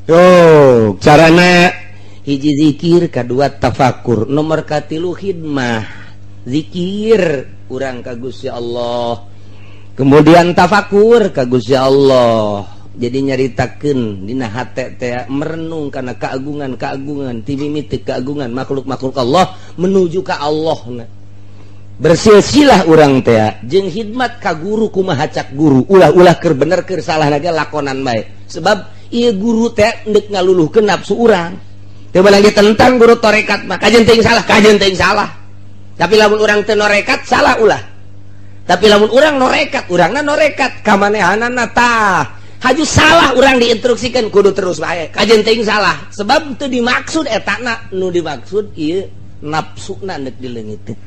Yo, carana hiji zikir, kedua tafakur, nomor katilu hidmah. Zikir urang ka Gusti Allah. Kemudian tafakur ka Gusti Allah. Jadi nyaritakeun dina hate teh merenung kana keagungan-keagungan, timimiti keagungan makhluk-makhluk Allah menuju ka Allah. Bersilsilah urang teh jeung hidmat ka guru kumaha cak guru, ulah-ulah keur bener keur salah lagi lakonan bae. Sebab ieu guru teh endek ngaluluhkeun nafsu urang. Teu meunang ditentang guru tarekat mah kajen teuing salah. Tapi lamun urang teu norekat salah ulah. Tapi lamun urang norekat, urangna norekat kamanehanana tah haju salah urang diinstruksikeun kudu terus bae. Kajen teuing salah. Sebab teu dimaksud etana, nu dimaksud ieu nafsuna endek dileungiteun.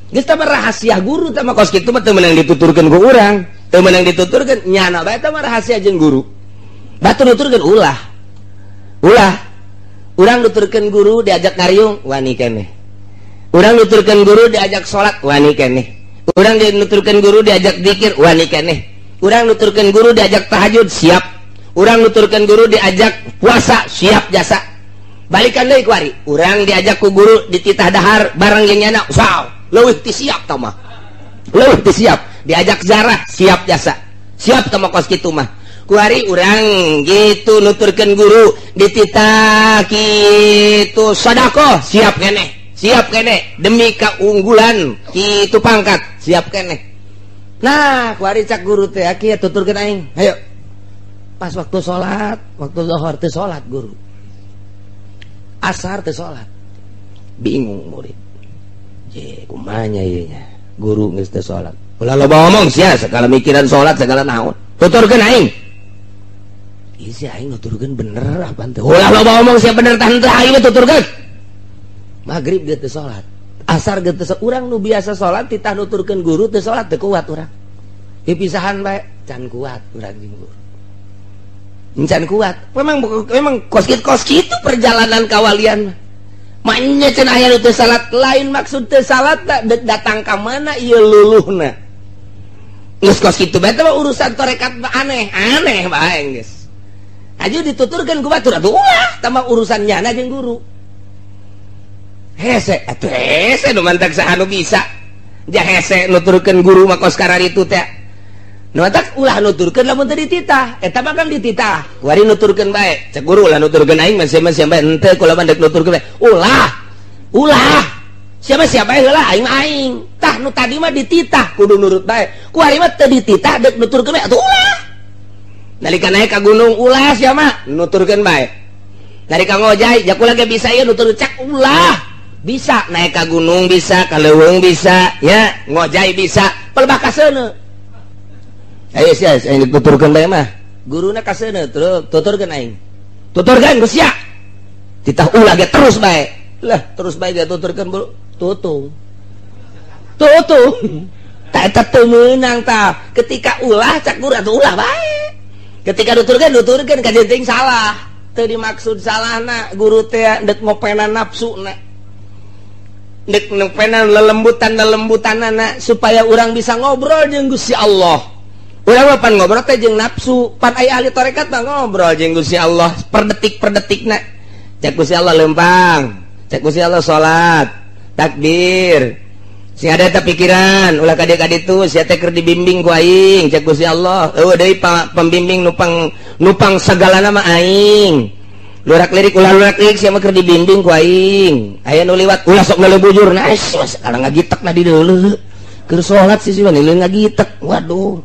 Geus teh rahasia guru teh mah kos kitu mah teu meunang dituturkeun ku urang, teu meunang dituturkeun nyana bae teh mah rahasia jeung guru. Batu nuturkeun ulah. Urang nuturkeun guru diajak ngariung wani keneh. Urang nuturkeun guru diajak salat wani keneh. Urang nuturkeun guru diajak zikir wani keneh. Urang nuturkeun guru diajak tahajud siap. Urang nuturkeun guru diajak puasa siap jasa. Balikan deui kuari. Urang diajak ku guru dititah dahar bareng jeung nyana saw. Leuwih ti siap tah mah. Leuwih ti siap. Diajak zarah siap jasa. Siap tah mah kos kitu mah. Kuari urang gitu nuturkeun guru dititah kitu sedekah siap keneh demi keunggulan kitu pangkat siap keneh. Nah kuari cak guru teh kieu tuturkeun aing hayo pas waktu salat waktu zuhur teh salat guru asar teh salat bingung murid je kumaha nya ieu nya guru geus teh salat ulah loba omong sia segala mikiran salat segala naon tuturkeun aing. Isi aing nuturkeun bener apa teh? Ulah loba omong sia bener tah henteu aing tuturkeun. Magrib geus teu salat. Asar geus teu urang nu biasa salat titah nuturkeun guru teu salat teu kuat urang. Pipisahan bae can kuat urang jeung guru. Can kuat. Memang kos kitu perjalanan kawalian. Manya cenah aya nu teu salat lain maksud teu salat datang ka mana ieu luluhna. Geus kos kitu bae teh urusan tarekat aneh bae geus. Aju dituturkan ku batur atuh ulah tambah urusan nyana jeung guru. Hese atuh hese nu mantak saha nu bisa. Ja hese nuturkeun guru mah kos kararitu teh. Nu mantak ulah nuturkeun lamun teu dititah. Eta mah kan dititah. Kuari nuturkeun bae. Cek guru ulah nuturkeun aing masih bae henteu kula mandek nuturkeun bae. Ulah. Siapa heula aing. Tah nu tadi mah dititah kudu nurut bae. Kuari mah teu dititah dek nuturkeun bae atuh ulah. Nalika naik ka gunung ulah sia mah nuturkeun bae. Nalika ngojay jak ulah ge bisa ieu nutur cak ulah. Bisa naik ka gunung bisa, ka leuweung bisa, ya, ngojay bisa, pelebah ka seuneu. Ayo sia aing dituturkeun bae mah. Guruna ka seuneu tuturkeun aing. Tuturkeun geus sia. Titah ulah ge terus bae. Lah terus bae ge tuturkeun bulu. Tutung. Tak eta teu meunang tah. Ketika ulah cak guru atuh ulah bae. Ketika nuturkeun kajen teuing salah. Teu dimaksud salahna guru teh endek ngopenan nafsuna. Endek ngopenan lelembutan-lelembutanana supaya urang bisa ngobrol jeung Gusti Allah. Urang mah pan ngobrol teh jeung nafsu, pan aya ahli tarekat mah ngobrol jeung Gusti Allah per detik-detikna. Cek Gusti Allah lempang, cek Gusti Allah salat, takbir. Sing ada teh pikiran ulah ka ditu sia teh keur dibimbing ku aing cek Gusti Allah. Eueuh deui pembimbing nupang sagalana mah aing. Lurak-lirik sia mah keur dibimbing ku aing. Aya nu liwat ulah sok nalebujur nah sekarang ngagitekna di deuleu. Keur salat sih mah nileun ngagitek. Waduh.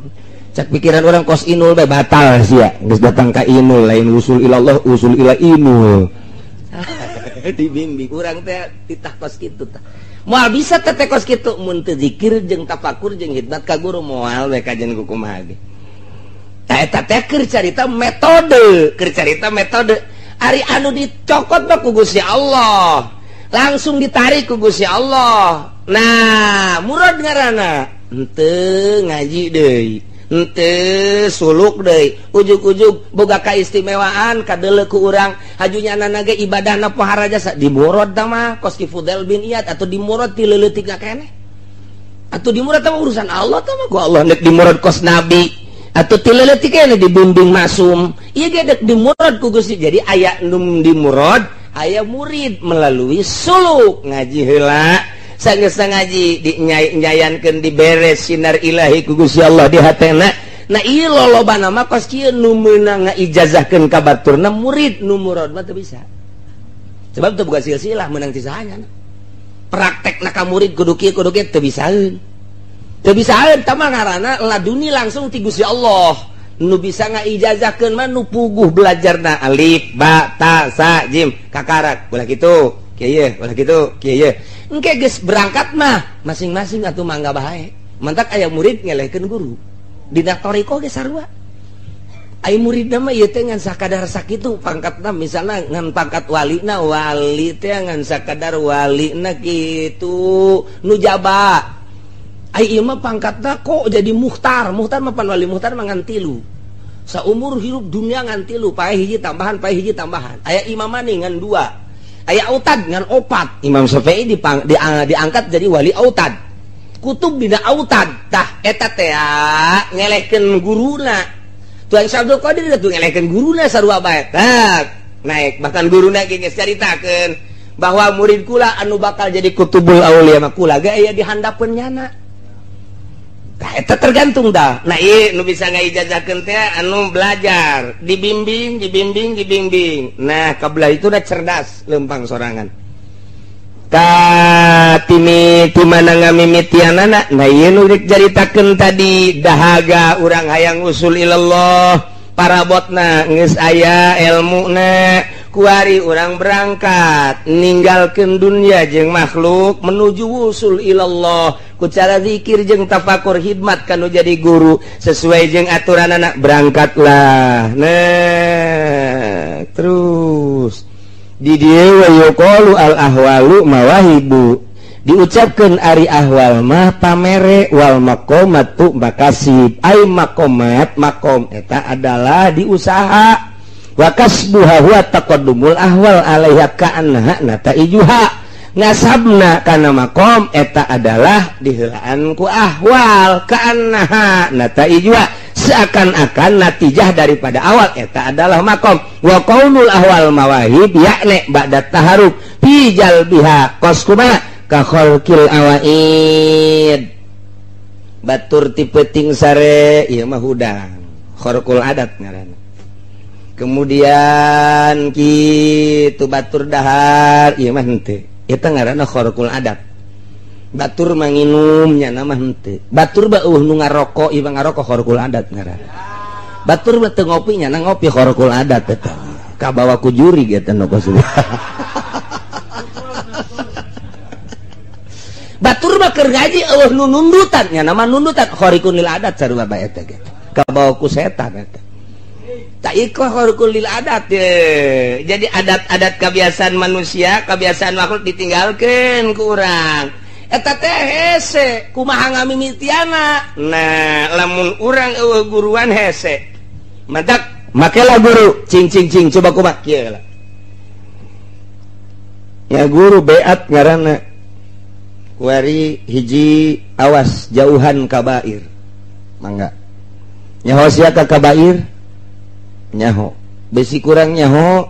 Cek pikiran orang kos inul bae batal sia. Geus datang ka inul lain usul ilallah usul ila inul. Dibimbing urang teh titah kos kitu tah. Moal bisa teh kos kitu mun teu zikir jeung tafakur jeung hidmat ka guru moal we kajen kumaha ge. Tah eta teh keur carita metode, ari anu dicokot mah ku Gusti Allah. Langsung ditarik ku Gusti Allah. Nah, murad ngaranna henteu ngaji deui. Henteu suluk deui. Ujug-ujug boga kaistimewaan kadeuleu ku urang hajunyanana ge ibadahna pohara jasa dimurad tah mah kos ki Fudel bin Iyad atau dimurad ti leuleutik keneh. Atuh dimurad tah urusan Allah tah mah ku Allah nek dimurad kos nabi atau tileletik dibimbing masum iya gedek di murad ku Gusti. Jadi aya num di murad aya murid melalui suluk ngaji heula sanggeus ngaji dinyayankeun diberes sinar ilahi ku Gusti Allah di hatena. Nah ieu lolobana mah kos kieu nu meunang ngaijazahkeun ka baturna murid nu murad mah teu bisa. Sebab teu boga silsilah meunang ti sahanya. Praktekna ka murid kudu kieu teu bisaeun. Teu bisaeun tah mah ngaranna laduni langsung ti Gusti Allah. Nu bisa ngaijazahkeun mah nu puguh belajarna alif, ba, ta, sa, jim, kakarak. Ulah kitu, kieu ye, ulah kitu, kieu ye. Engke geus berangkat mah masing-masing atuh mangga bae. Mantak aya murid ngelehkeun guru. Dina toriko ge sarua. Aya muridna mah ieu teh ngan sakadar sakitu pangkatna, misalna ngan pangkat walina, wali teh ngan sakadar walina kitu nu jaba. Ai ieu mah pangkatna kok jadi muhtar mah pan wali muhtar mah ngan 3. Saumur hirup dunia ngan 3, pae hiji tambahan. Aya imamani ngan 2. Aya autad ngan 4. Imam Syafi'i diangkat jadi wali autad. Kutub dina autad. Tah eta teh ngelehkeun guruna. Tuan Syabdul Qadir tuh ngelehkeun guruna sarua bae. Tah naik bahkan guruna ge geus caritakeun bahwa murid kula anu bakal jadi kutubul aulia mah kula ge aya di handapeun nyana. Eta tergantung dah. Nah ieu nu bisa ngaijazahkeun teh anu belajar, dibimbing. Nah kabelah itu udah cerdas lempang sorangan. Ka timi mana ngamimitianana. Nah ieu nu dicaritakeun tadi dahaga urang hayang usul ilallah, parabotna geus aya ilmuna, kuari urang berangkat ninggalkeun dunia jeung makhluk menuju usul ilallah ku cara zikir jeung tafakur hidmat kanu jadi guru sesuai jeung aturan anak berangkatlah. Nah terus di dieu wa yuqalu al ahwalu mawahibu, diucapkeun ari ahwal mah pamere, wal maqamatu makasib. Ai maqamat makom eta adalah diusaha, wa kasbuha huwa taqaddumul ahwal alaiha ka'annaha nataijuha. Ngasabna kana makom eta adalah diheulaan ku ahwal, ka'annaha nataijuha, seakan-akan natijah daripada awal eta adalah makom. Wa qaulul ahwal mawahib yakni ba'da taharub fi jalbiha qaskuma ka khalqil awaid. Batur ti peuting sare ieu mah hudang kharqul adat ngaranna. Kemudian kitu batur dahar ieu mah henteu, eta ngaranna kharqul adat. Batur manginum nya mah henteu. Batur beuh nu ngaroko ieu ngaroko kharqul adat ngaranna. Batur mah teu ngopi nya ngopi kharqul adat eta. Kabawa ku juri eta nu kosuh. Batur mah keur ngaji eueuh nu nundutan nya nama nundutan kharqul adat sarua bae eta ge. Kabawa ku setan eta. Tak ikut kharqul adat ye. Jadi adat-adat kebiasaan manusia, kebiasaan makhluk ditinggalkeun ku urang. Eta teh hese kumaha ngamimitiana. Nah, lamun urang eueuh guruan hese. Madak makelah guru cing coba kumaha kieu lah. Ya guru beat ngaranna. Kuari hiji awas jauhan kabair. Mangga. Nyaho sia ka kabair. Nyaho besi kurang nyaho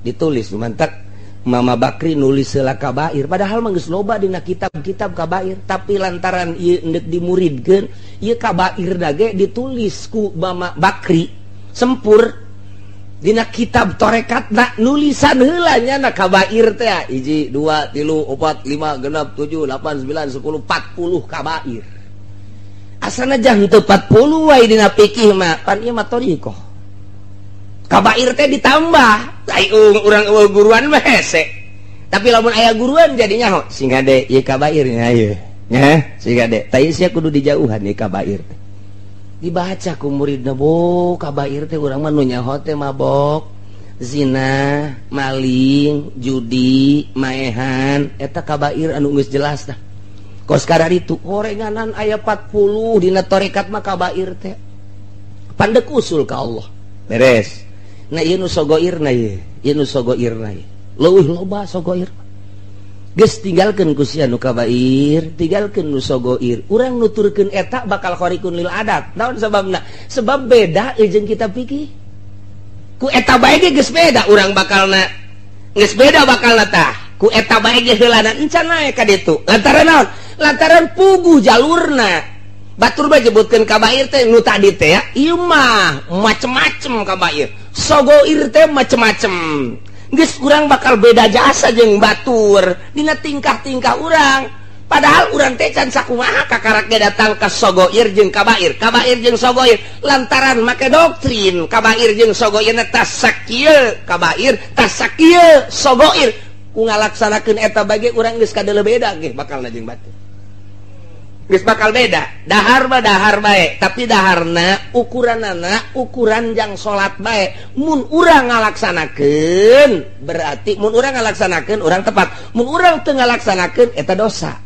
ditulis mantak Mama Bakri nulis heula kabair padahal mah geus loba dina kitab-kitab kabair tapi lantaran ieu endek dimuridkeun ieu kabair dage ditulis ku Mama Bakri sempur dina kitab torekatna nulisan heula nya na kabair teh 1 2 3 4 5 6 7 8 9 10 40 kabair asana jang teu 40 wae dina fikih mah pan ieu mah thariqah. Kabair teh ditambah, ai urang guruan mah hese. Tapi lamun aya guruan jadinya ho sing gade ieu kabair nya ieu. Nya, sing gade. Tah sia kudu dijauhan ieu kabair teh. Dibaca ku muridna, "Bo, kabair teh urang mah nu nyaho teh mabok, zina, maling, judi, maehan, eta kabair anu geus jelas tah." Kos kadar itu orenganan aya 40 dina tarekat mah kabair teh. Pandek usul ka Allah. Beres. Nah ieu nu sogoirna ieu nu sogoirna ieu leuwih loba sogoir geus tinggalkeun ku sia nu kabair, tinggalkeun nu sogoir. Urang nuturkeun eta bakal khariqun lil adat. Naon sababna? Sebab beda jeung kita pikir. Ku eta bae ge geus beda urang bakalna. Geus beda bakalna tah. Ku eta bae ge heulana encan nae ka ditu. Lantaran naon? Lantaran puguh jalurna. Batur bae nyebutkeun kabair teh nu tadi teh ya. Ieu mah macem-macem kabair. Sogoir teh macem-macem. Geus urang bakal beda jasa jeung batur dina tingkah-tingkah urang. Padahal urang teh can sakumaha kakarak ge datang ka sogoir jeung kabair, kabair jeung sogoir lantaran make doktrin kabair jeung sogoirna tas sakieu kabair, tas sakieu sogoir. Ku ngalaksanakeun eta bage urang geus kadeuleu beda ge bakalna jeung batur. Geus bakal beda. Dahar mah dahar bae, tapi daharna ukuranana ukuran jang salat bae. Mun urang ngalaksanakeun berarti mun urang ngalaksanakeun urang tepat. Mun urang teu ngalaksanakeun eta dosa.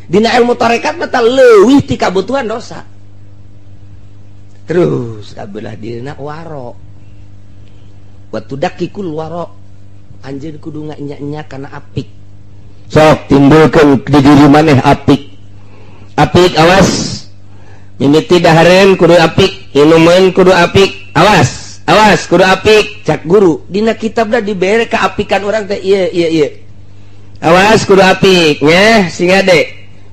Dina ilmu tarekat mah tah leuwih ti kabutuhan dosa. Terus kabelah dina waro. Wa tudakikul waro. Anjeun kudu nganya-nya kana apik. Sok timbulkeun di diri maneh apik. Apik awas mimiti dahareun kudu apik, inumeun kudu apik, awas kudu apik. Cak guru dina kitabna dibere kaapikan urang teh ieu awas kudu apik nya singa de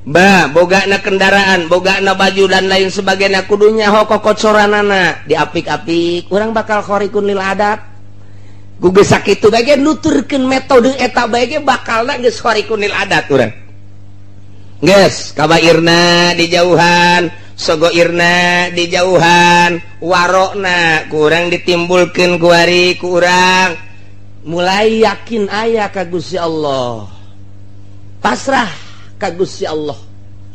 ba bogana kendaraan, bogana baju dan lain sebagainya kudu nyaho kokotsoranana diapik-apik. Urang bakal khariqun lil adat. Ku geus sakitu bae nuturkeun metode eta bae ge bakalna geus khariqun lil adat urang. Geus kabairna dijauhan, sogoirna dijauhan, warokna kurang ditimbulkeun ku ari ku urang. Mulai yakin aya ka Gusti Allah. Pasrah ka Gusti Allah.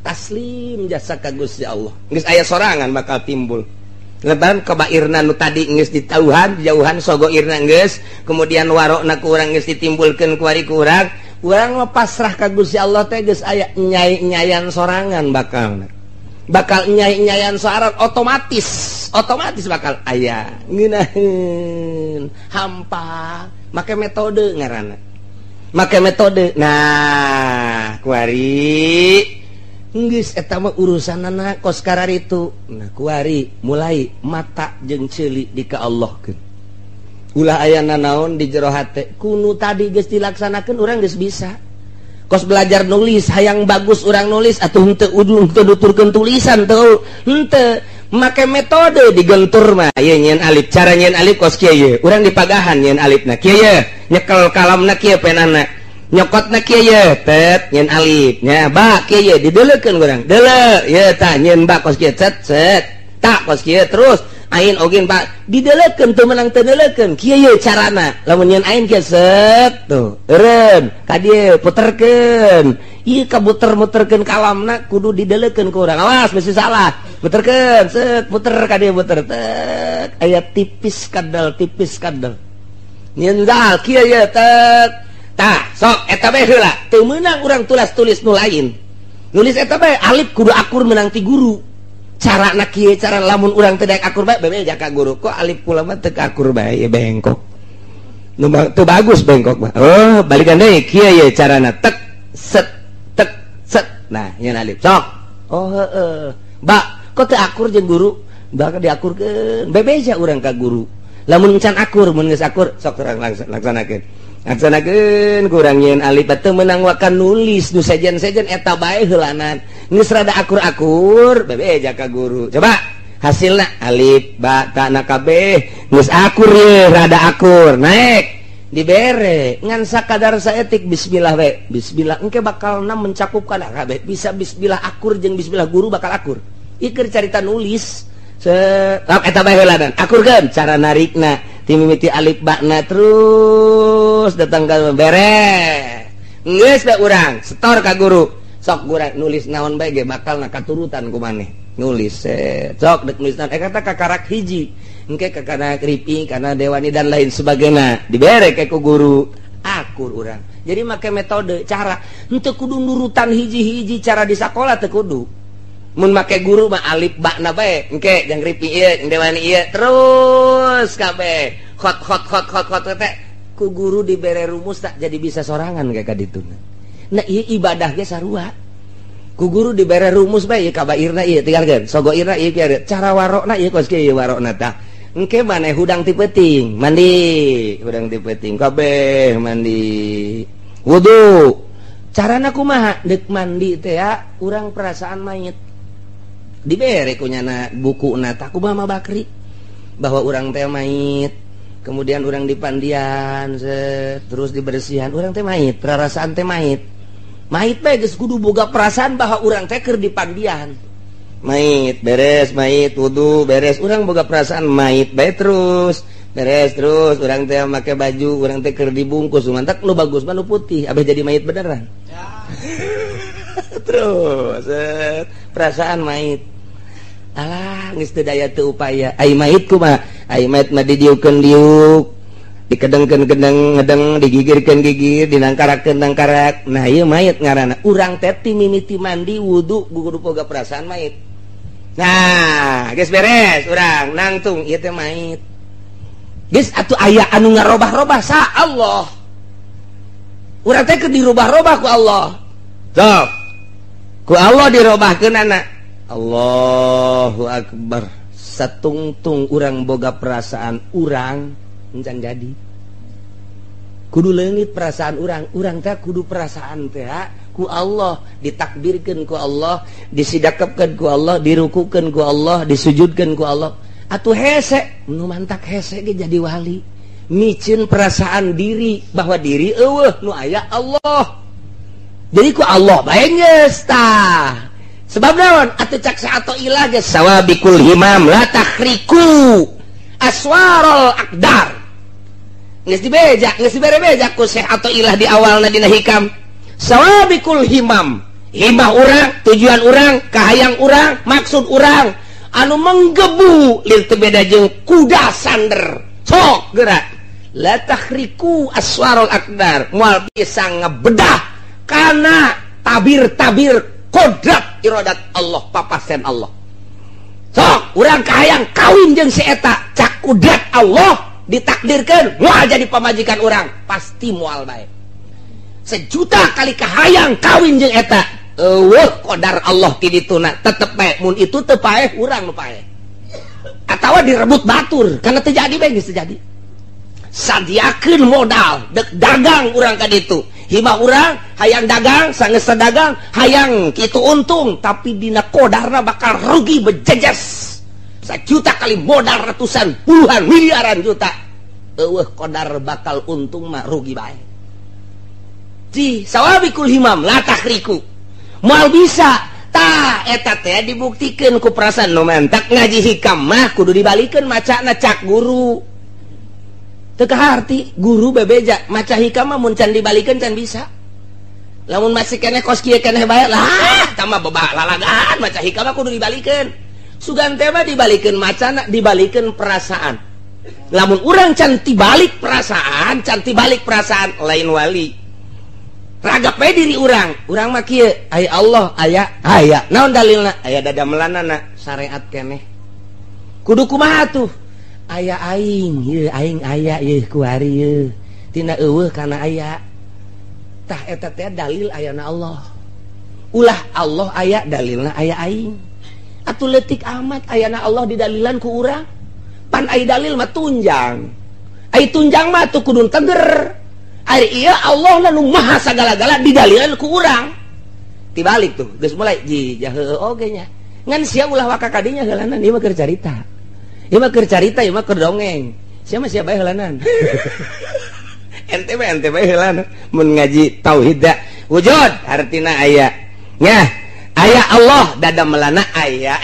Taslim jasa ka Gusti Allah. Geus aya sorangan bakal timbul. Leban kabairna nu tadi geus ditauhan, dijauhan, sogoirna geus, kemudian warokna ku urang geus ditimbulkeun ku ari ku urang. Urang mah pasrah ka Gusti Allah teh geus aya nyai-nyayan sorangan bakal nyai-nyayan sorangan otomatis bakal aya ngeunaheun hampa make metode ngaranna make metode. Nah kuari geus eta mah urusanana kos kararitu. Nah kuari mulai mata jeung ceuli dikaallahkeun. Ulah ayana naon di jero hate kunu tadi geus dilaksanakeun urang geus bisa. Kos belajar nulis hayang bagus urang nulis atuh henteu udung teu nuturkeun tulisan teu henteu make metode digentur mah ieu nyieun alif. Cara nyieun alif kos kieu ye urang dipagahan nyieun alifna kieu ye nyekel kalamna kieu penana nyokotna kieu ye tet nyieun alif nya ba kieu ye dideuleukeun urang deuleu ye tah nyieun ba kos kieu cet tak kos kieu terus ain ogen pak dideuleukeun teu meunang teu deuleukeun kieu ye carana lamun nyeun ain kieu set tuh eureun ka dieu puterkeun ieu kabuter-muterkeun kalamna kudu dideuleukeun ku urang awas mesti salah puterkeun set puter ka dieu puter tet aya tipis kadal nyeun dal kieu ye tet tah sok eta bae heula teu meunang urang tulis nu lain nulis eta bae alif kudu akur meunang ti guru. Cara nak kieu cara lamun urang teu daek akur bae bebe jaka guru kok alif kula mah teu akur bae ya bengkok nu teu bagus bengkok mah oh balikan deui kieu ye carana tek set nah nyeun alif sok oh heueuh ba kok teu akur jeung guru bakal diakurkeun bebeja urang ka guru lamun can akur mun geus akur sok urang laksanakeun kurang nyeun alif teu meunang wakan nulis nu sejen-sejen eta bae heulanan geus rada akur-akur bebeja ka guru coba hasilna alif ba ta na kabeh geus akur ye rada akur naik dibere ngan sakadar saeutik bismillah we bismillah engke bakalna mencakup kana kabeh bisa bismillah akur jeung bismillah guru bakal akur ikeur carita nulis eta bae heulanan akurkeun cara narikna ti mimiti alif bakna terus datang ka bere geus bae urang setor ka guru sok gurang nulis naon bae ge bakal na katurutan ku maneh nulis sok dek nulis naon kata kakarak hiji engke kana kripi kana dewani dan lain sebagainya dibere ke ku guru akur urang jadi make metode cara henteu kudu nurutan hiji-hiji cara di sakola teu kudu mun make guru mah alif bakna bae engke jang kripi ieu dewani ieu terus kabeh hot teh ku guru dibere rumus tak jadi bisa sorangan kayak kadituna nah ieu ibadah ge sarua ku guru dibere rumus bae ieu kabairna ieu tinggalkeun sogoirna ieu kieu cara warokna ieu kos kieu warokna tah engke maneh hudang ti peuting mandi hudang ti peuting kabeh mandi wudu carana kumaha deuk mandi teh ya urang perasaan mayit dibere kunyana bukuna tah kumaha Bakri bahwa urang teh mayit kemudian urang dipandian terus dibersihan urang teh mayit perasaan teh mayit bae geus kudu boga perasaan bahwa urang teh keur dipandian mayit beres mayit wudu beres urang boga perasaan mayit bae terus beres terus urang teh make baju urang teh keur dibungkus mantak nu bagus mah nu putih abeh jadi mayit beneran ya. Terus perasaan mayit alah geus teu daya teu upaya ai mayit kumaha ai mayit mah didieukeun diuk dikedengkeun kedeng ngedeng digigirkeun gigir dinangkarakeun nangkarak nah ieu mayit ngaranna urang teh ti mimiti mandi wudu kudu boga perasaan mayit nah geus beres urang nangtung ieu teh mayit geus atuh aya anu ngarobah-robah sa Allah urang teh keur dirubah-robah ku Allah sok ku Allah dirobahkeun anak Allahu Akbar satungtung urang boga perasaan urang encan jadi kudu leungit perasaan urang teh kudu perasaan teh ku Allah ditakbirkeun ku Allah disidakepkeun ku Allah dirukukeun ku Allah disujudkeun ku Allah atuh hese nu mantak hese ge jadi wali micin perasaan diri bahwa diri eueuh nu aya Allah jadi ku Allah bae geus tah sebab naon atuh cak saato ilah geus sawabikul himam la takhriku aswarul aqdar geus dibere beja ku Syekh atau ilah di awalna dina hikam sawabikul himam himah urang tujuan urang kahayang urang maksud urang anu menggebu lil teu beda jeung kuda sander sok gerak la takhriku aswarul aqdar moal bisa ngebedah kana tabir-tabir kodrat iradat Allah papasen Allah sok urang kahayang kawin jeung si eta cak kudrat Allah ditakdirkan moal jadi pamajikan orang pasti moal baik sejuta kali kahayang kawin jeung eta eueuh qadar Allah ti dituna tetep bae mun itu teu paeh urang nu paeh atawa direbut batur kana teu jadi bae geus terjadi sadiakeun modal dek dagang urang ka ditu himah urang hayang dagang sangeus dagang hayang kitu untung tapi dina qadarna bakal rugi bejejes 1 juta kali modal ratusan puluhan miliaran juta eueuh qadar bakal untung mah rugi bae di sawabikul himam la takhriku moal bisa tah eta teh dibuktikeun ku perasaan nu mantak ngaji hikam mah kudu dibalikeun macana cak guru teu kaharti guru bebeja maca hikam mah mun can dibalikeun can bisa lamun masih keneh kos kieu keneh bae lah tah mah bebah lalagaan maca hikam mah kudu dibalikeun sugan teh mah dibalikeun macana dibalikeun perasaan lamun urang can tibalik perasaan lain wali ragap we diri urang mah kieu ai Allah aya naon dalilna aya dadamelanana syariat keneh kudu kumaha tuh aya aing ieu aing aya ieu ku ari ieu tina eueuh kana aya tah eta teh dalil ayana Allah ulah Allah aya dalilna aya aing atuh leutik amat ayana Allah didalilan ku urang pan ai dalil mah tunjang ai tunjang mah tuh kudu teger ari ieu Allah nu maha sagala-gala didalilan ku urang tibalik tuh geus mulai jijah heueuh oge nya ngan sia ulah waka kadinya heulanan ieu mah keur carita ieu mah keur dongeng sia mah sia bae heulanan ente bae heulanan mun ngaji tauhid da wujud artina aya nya aya Allah dadamelana aya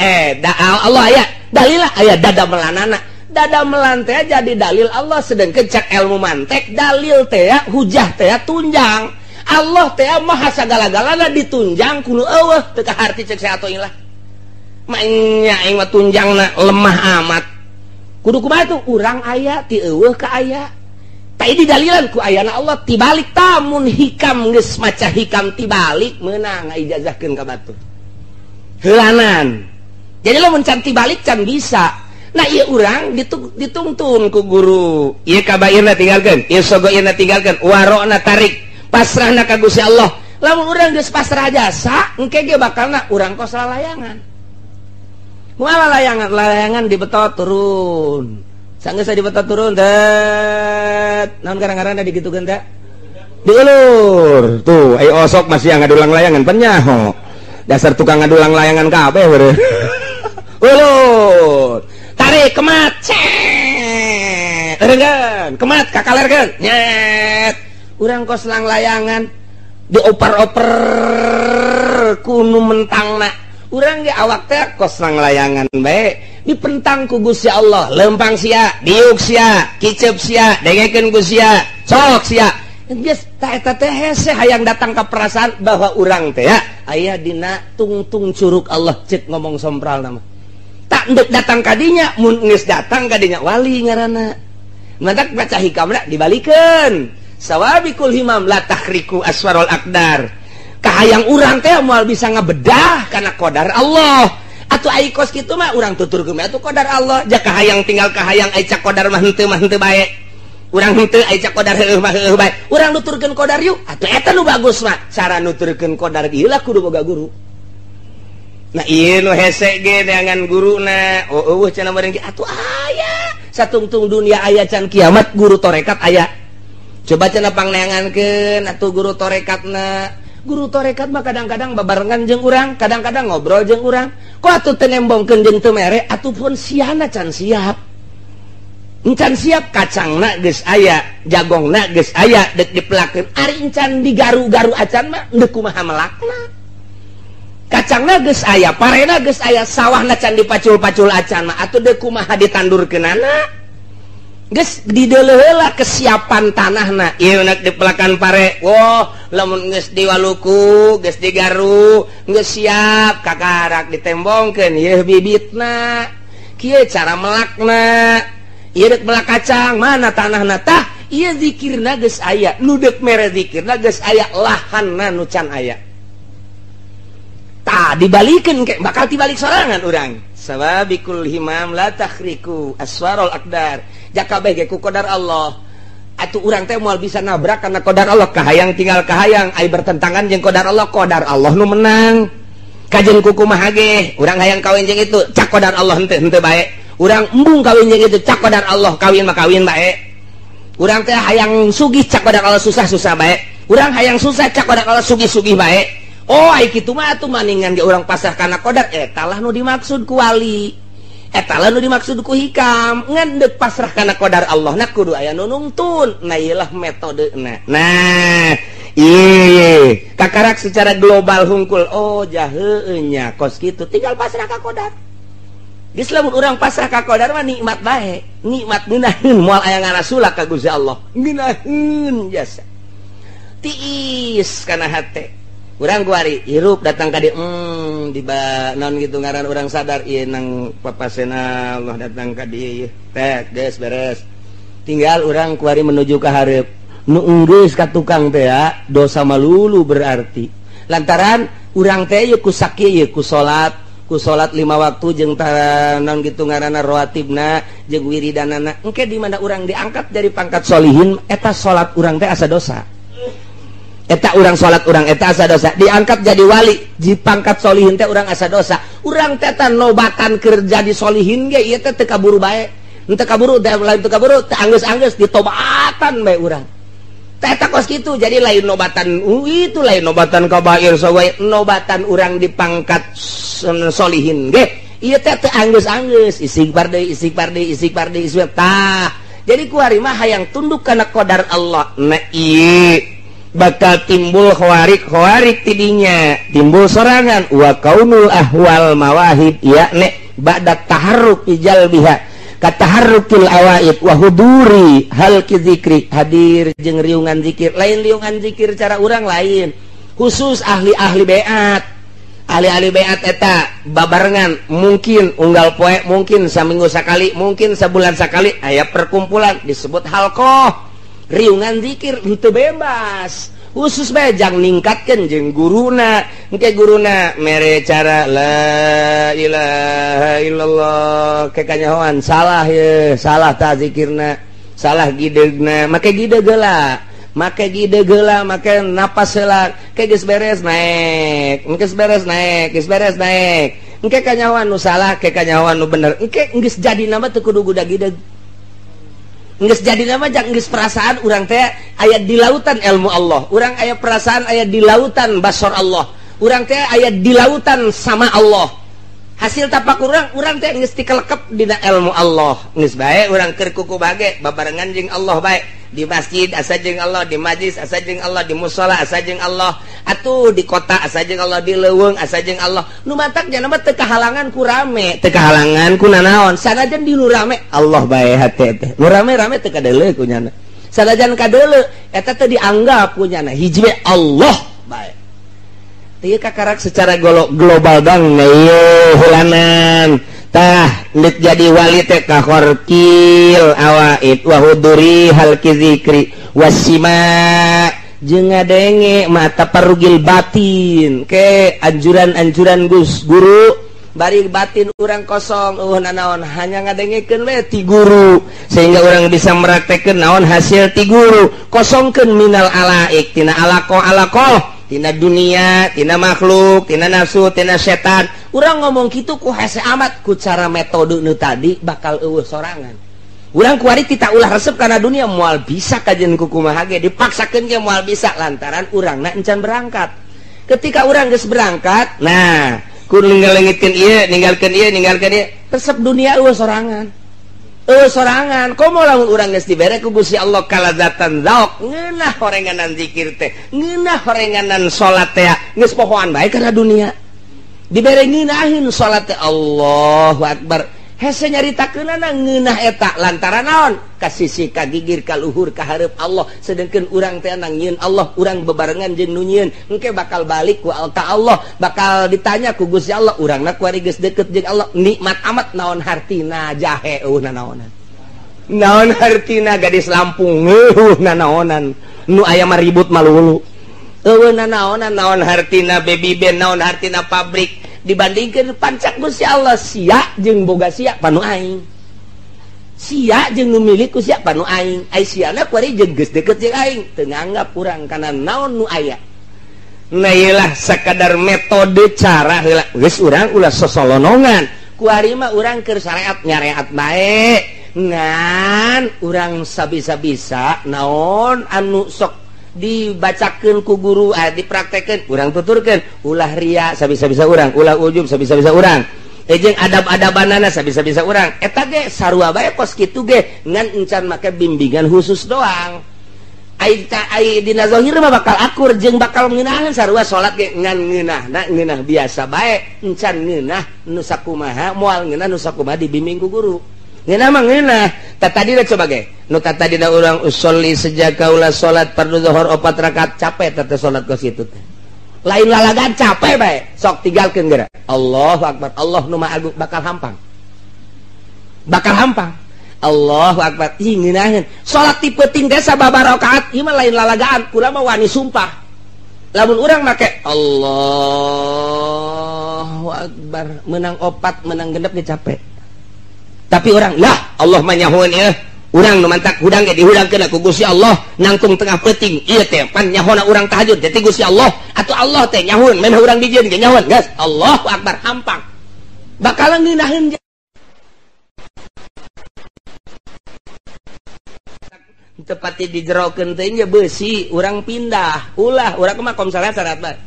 Allah aya dalilna aya dadamelanana dadamelan teh jadi dalil Allah sedengkeun cak ilmu mantek dalil teh hujah teh tunjang Allah teh maha sagala-galana ditunjang kudu eueuh teu kaharti cek saha ilah nya aing mah tunjangna lemah amat kudu kumaha tuh urang aya ti eueuh ka aya tah didalilan ku ayana Allah tibalik tamun hikam geus maca hikam tibalik meunang ngaijazahkeun ka batur heulanan jadi lamun can tibalik can bisa nah ieu urang ditungtun ku guru ieu kabairna tinggalkeun ieu sogoirna tinggalkeun warona tarik pasrahna ka Gusti Allah lamun urang geus pasrah jasa engke ge bakalna urang kos lalayangan. Moal layangan dibetot turun. Sanggeus dibetot turun tet. Naon garang-garangna digitukeun teh? Diulur. Tuh, ai osok masih ngadulang layangan penyaho. Dasar tukang ngadulang layangan kabeh beureuh. Ulur. Tarik kemat. Cet. Eureungeun, kemat kakalerkeun. Nyet. Urang kos lang layangan dioper-oper kunu mentangna. Urang ge awak teh kos lang layangan bae dipentang ku Gusti Allah, lempang sia, diuk sia, kicep sia, dengekeun ku sia, sok sia. Geus ta eta teh hese hayang datang ka perasaan bahwa urang teh ya aya dina tungtung curug Allah cek ngomong sompral nama. Tak endek datang ka dinya, mun geus datang ka dinya wali ngaranna. Mantak baca hikamna dibalikeun. Sawabikul himam la tahriku aswarul aqdar. Kahayang urang teh moal bisa ngabedah kana qadar Allah. Atuh ai kos kitu mah urang tuturkeun atuh qadar Allah. Jak kahayang tinggal kahayang ai cak qadar mah henteu bae. Urang henteu ai cak qadar heueuh mah heueuh bae. Urang nuturkeun qadar yuk. Atuh eta nu bagus mah. Cara nuturkeun qadar ieu lah kudu boga guru. Nah ieu nu hese ge dengan guruna. Oh eueuh cenah meureun ge atuh aya. Satungtung dunia aya can kiamat guru torekat aya. Coba cenah pangneangankeun atuh guru torekatna. Guru torekat mah kadang-kadang babarengan jeung urang, kadang-kadang ngobrol jeung urang. Kok atuh teu nembongkeun jeung teu mere, atuh pun siana can siap. Encan siap kacangna geus aya, jagongna geus aya, deuk dipelakeun. Ari encan digaru-garu acan mah deuk kumaha melakna. Kacangna geus aya, parena geus aya, sawahna can dipacul-pacul acan mah atuh deuk kumaha ditandurkeunana. Geus dideuleuh heula kesiapan tanahna. Ieu nak dipelakan pare. Woh, lamun geus diwaluku, geus digaru, geus siap kakarak ditembongkeun ieu bibitna. Kieu cara melakna. Ieu deuk melak kacang, mana tanahna tah? Ieu zikirna geus aya. Nu deuk mere zikirna geus aya, lahanna nu can aya. Tah dibalikeun ke bakal tibalik sorangan urang. Sababikul himam la takhriku aswarul aqdar. Jakabeh ge ku qadar Allah. Atuh urang teh moal bisa nabrak kana qadar Allah, kahayang tinggal kahayang ai bertentangan jeung qadar Allah nu menang. Kajen ku kumaha ge, urang hayang kawin jeung itu, cak qadar Allah henteu bae. Urang embung kawin jeung itu, cak qadar Allah kawin mah kawin bae. Urang teh hayang sugih, cak qadar Allah susah-susah bae. Urang hayang susah, cak qadar Allah sugih-sugih bae. Oh ai kitu mah atuh maningan ge urang pasrah kana qadar, eta lah nu dimaksud ku wali. Eta lah nu dimaksud ku hikam. Ngan deuk pasrah kana qadar Allah na kudu aya nu nungtun. Nah ieulah metodena. Nah, ieu kakarak secara global hungkul. Oh jaheueuh nya kos kitu tinggal pasrah ka qadar. Geus lamun urang pasrah ka qadar mah nikmat bae. Nikmat ngeunaheun moal aya ngarasulak ka Gusti Allah. Ngeunaheun jasa. Tiis kana hate. Urang kuari hirup datang ka dieu diba naon gitu ngaran urang sadar ieu nang papasena Allah datang ka dieu teh geus beres. Tinggal urang kuari menuju ka hareup. Nu enggeus ka tukang teh dosa malulu berarti. Lantaran urang teh ieu ku sakieu ku salat 5 waktu jeung naon gitu ngaranna rawatibna jeung wiridanana. Engke di mana urang diangkat dari pangkat solihin eta salat urang teh asa dosa. Eta urang salat urang eta asa dosa, diangkat jadi wali di pangkat solihin teh urang asa dosa. Urang teh nobatan kerja di solihin ge ieu teh teu kaburu bae. Henteu kaburu teh lain teu kaburu teh anggeus-anggeus ditobatan bae urang. Teh eta kos kitu jadi lain nobatan itu lain nobatan kabair sawe nobatan urang di pangkat solihin ge. Ieu teh teu anggeus-anggeus istighfar deui istighfar deui istighfar deui tah. Jadi kuari mah hayang tunduk kana qadar Allah. Nah ieu bakal timbul khawarik tidinya timbul sorangan wa kaunul ahwal mawahib yakni ba'da taharruk ijal biha kataharrukil awaid wa huduri hal ki zikri hadir jeung riungan zikir lain riungan zikir cara urang lain khusus ahli-ahli beat eta babarengan mungkin unggal poe mungkin saminggu sakali mungkin sabulan sakali aya perkumpulan disebut halqah riungan zikir itu bebas khusus bae jang ningkatkeun jeung guruna engke guruna mere cara la ilaha illallah ke kanyahoan salah ye salah ta zikirna salah gidegna make gideg heula make gide geula make napas heula ke geus beres naik geus beres naik geus beres naik engke kanyawan nu salah ke kanyawan nu bener engke geus jadi nama teu kudu gudag-gideg geus jadi nama jak geus perasaan urang teh aya di lautan ilmu Allah urang aya perasaan aya di lautan basar Allah urang teh aya di lautan sama Allah hasil tapak urang teh geus tikelekep dina ilmu Allah geus bae urang keur kuku bage babarengan jeung Allah bae di masjid asa jeung Allah di majlis asa jeung Allah di mushola asa jeung Allah atuh di kota asa jeung Allah di leuweung asa jeung Allah nu matak nya mah teu kahalangan ku rame teu kahalangan ku nanaon sanajan di nu rame Allah bae hate teh nu rame-rame teu kadeuleu ku nyana sanajan kadeuleu eta teh dianggap ku nyana hiji we Allah bae teu kakarak secara global bang neueuh hulanan tah nek jadi wali teh kahorkil awaid wa huduri hal kizikri wasima jeung ngadenge mata parugil batin ke anjuran-anjuran guru bari batin urang kosong nanaon hanya ngadengekeun we ti guru sehingga urang bisa meraktekeun naon hasil ti guru kosongkeun minal alaik tina alaqo tina dunia, tina makhluk, tina nafsu, tina setan. Urang ngomong gitu ku hese amat ku cara metode nu tadi bakal eueuh sorangan. Urang kuari kita ulah resep karena dunia moal bisa kajian ku kumaha ge dipaksakeun ge moal bisa lantaran urangna encan berangkat. Ketika urang geus berangkat, nah, ku ninggalkeun ieu, ninggalkeun ieu, resep dunia eueuh sorangan. Sorangan komo lamun urang geus dibere ku Gusti Allah kalazatan zauk ngeunah horenganan zikir teh ngeunah horenganan salat teh geus pohoan bae kana dunia dibere ngeunahin salat teh Allahu akbar hese nyaritakeunana ngeunah eta lantaran naon ka sisi ka gigir ka luhur ka hareup Allah sedengkeun urang teh nang nyieun Allah urang bebarengan jeung nu nyieun engke bakal balik ku Allah bakal ditanya ku Gusti Allah urangna kuari geus deukeut jeung Allah nikmat amat naon hartina jahe nanaonan naon hartina gadis Lampung nanaonan nu aya mah ribut malulu nanaonan naon hartina baby band naon hartina pabrik dibandingkeun pancak Gusti Allah sia jeung boga sia panu aing sia jeung nu milik ku sia panu aing ai siana kuari jeung geus deukeut jeung aing teu nganggap urang kana naon nu aya nah iyalah sakadar metode cara heula geus urang ulah sosolonongan kuari mah urang keur syariat nyareat bae ngan urang sabisa-bisa naon anu sok dibacakeun ku guru dipraktekeun urang tuturkeun ulah ria sabisa-bisa urang ulah ujub sabisa-bisa urang jeung adab-adabanana sabisa-bisa urang eta ge sarua bae kos kitu ge ngan encan make bimbingan khusus doang ai dina zahir mah bakal akur jeung bakal ngeunaheun sarua salat ge ngan ngeunah biasa bae encan ngeunah nu sakumaha moal ngeunah nu sakumaha dibimbing ku guru ngeunah mah ngeunah tadi coba ge nu tadi urang usolli sejak ulah salat fardu zuhur 4 rakaat capek teh salat kos kitu teh lain lalagan capek bae sok tinggalkeun geura Allahu akbar Allah nu maha agung bakal hampang Allahu akbar ih ngeunaheun salat ti peuting teh sababaraha rakaat ieu mah lain lalagaan kula mah wani sumpah lamun urang make Allahu akbar menang 4 menang genep ge capek tapi orang lah Allah mah nyahoeun ieu urang nu mantak hudang ge dihudangkeun ku Gusti Allah nangtung tengah peuting ieu teh pan nyahona urang tahajud jadi Gusti Allah atuh Allah teh nyahoeun men urang dijieun ge nyahoeun geus Allahu akbar hampang bakal ngeunaheun tepati dijerokeun teh nya beusi urang pindah ulah urang mah kom salat bae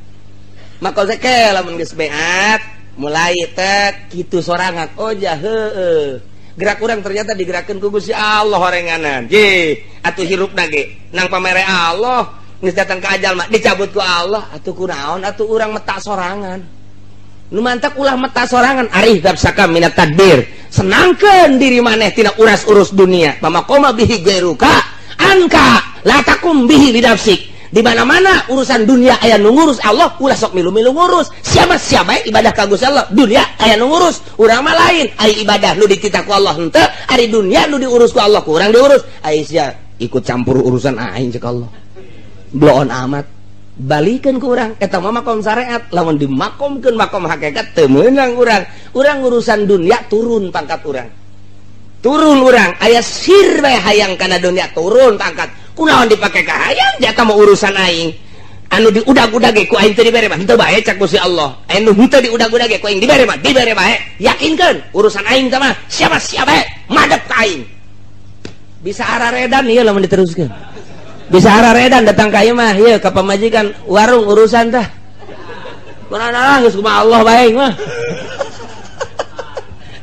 maka ke lamun geus beat mulai teh kitu sorangan oh jah heueuh gerak urang ternyata digerakkeun ku Gusti Allah horenganan ye atuh hirupna ge nang pamere Allah geus datang ka ajal mah dicabut ku Allah atuh kunaon atuh urang meta sorangan nu mantak ulah meta sorangan arif nafsaka minat tadbir senangkeun diri maneh tina uras-urus dunia pamakoma bihi gairuka anka la takum bihi lidafsik di mana-mana urusan dunia aya nu ngurus Allah ulah sok milu-milu ngurus siapa ibadah ka Gusti Allah dunia aya nu ngurus urang mah lain ai ibadah nu dititah ku Allah henteu ari dunia nu diurus ku Allah ku urang diurus ai sia ikut campur urusan aing cek Allah bloon amat balikeun ku urang eta mah makom syariat lamun dimakomkeun makom hakikat teu meunang urang urusan dunia turun pangkat urang aya sir bae hayang kana dunia turun pangkat kunaon dipake ka hayang jata mau urusan aing anu diudag-udag ge ku aing teu dibere mah henteu bae cak Gusti Allah anu henteu diudag-udag ge ku aing dibere bae yakinkeun urusan aing teh mah siapa bae madep ka aing bisa araredan ieu lamun diteruskeun bisa araredan datang ka ieu mah ieu ka pamajikan warung urusan teh kunaon geus kumaha Allah bae mah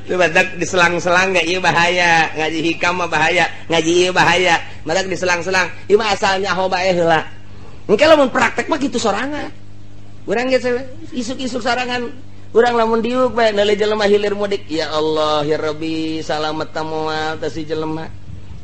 itu badak diselang-selang nggak iya bahaya ngaji hikam mah bahaya ngaji iya bahaya badak diselang-selang iya mah asalnya ho bae heula engke lamun praktek mah kitu sorangan urang geus isuk-isuk sorangan urang lamun diuk bae neuli jelema hilir mudik ya Allah ya Rabbi salamet tamoal teh si jelema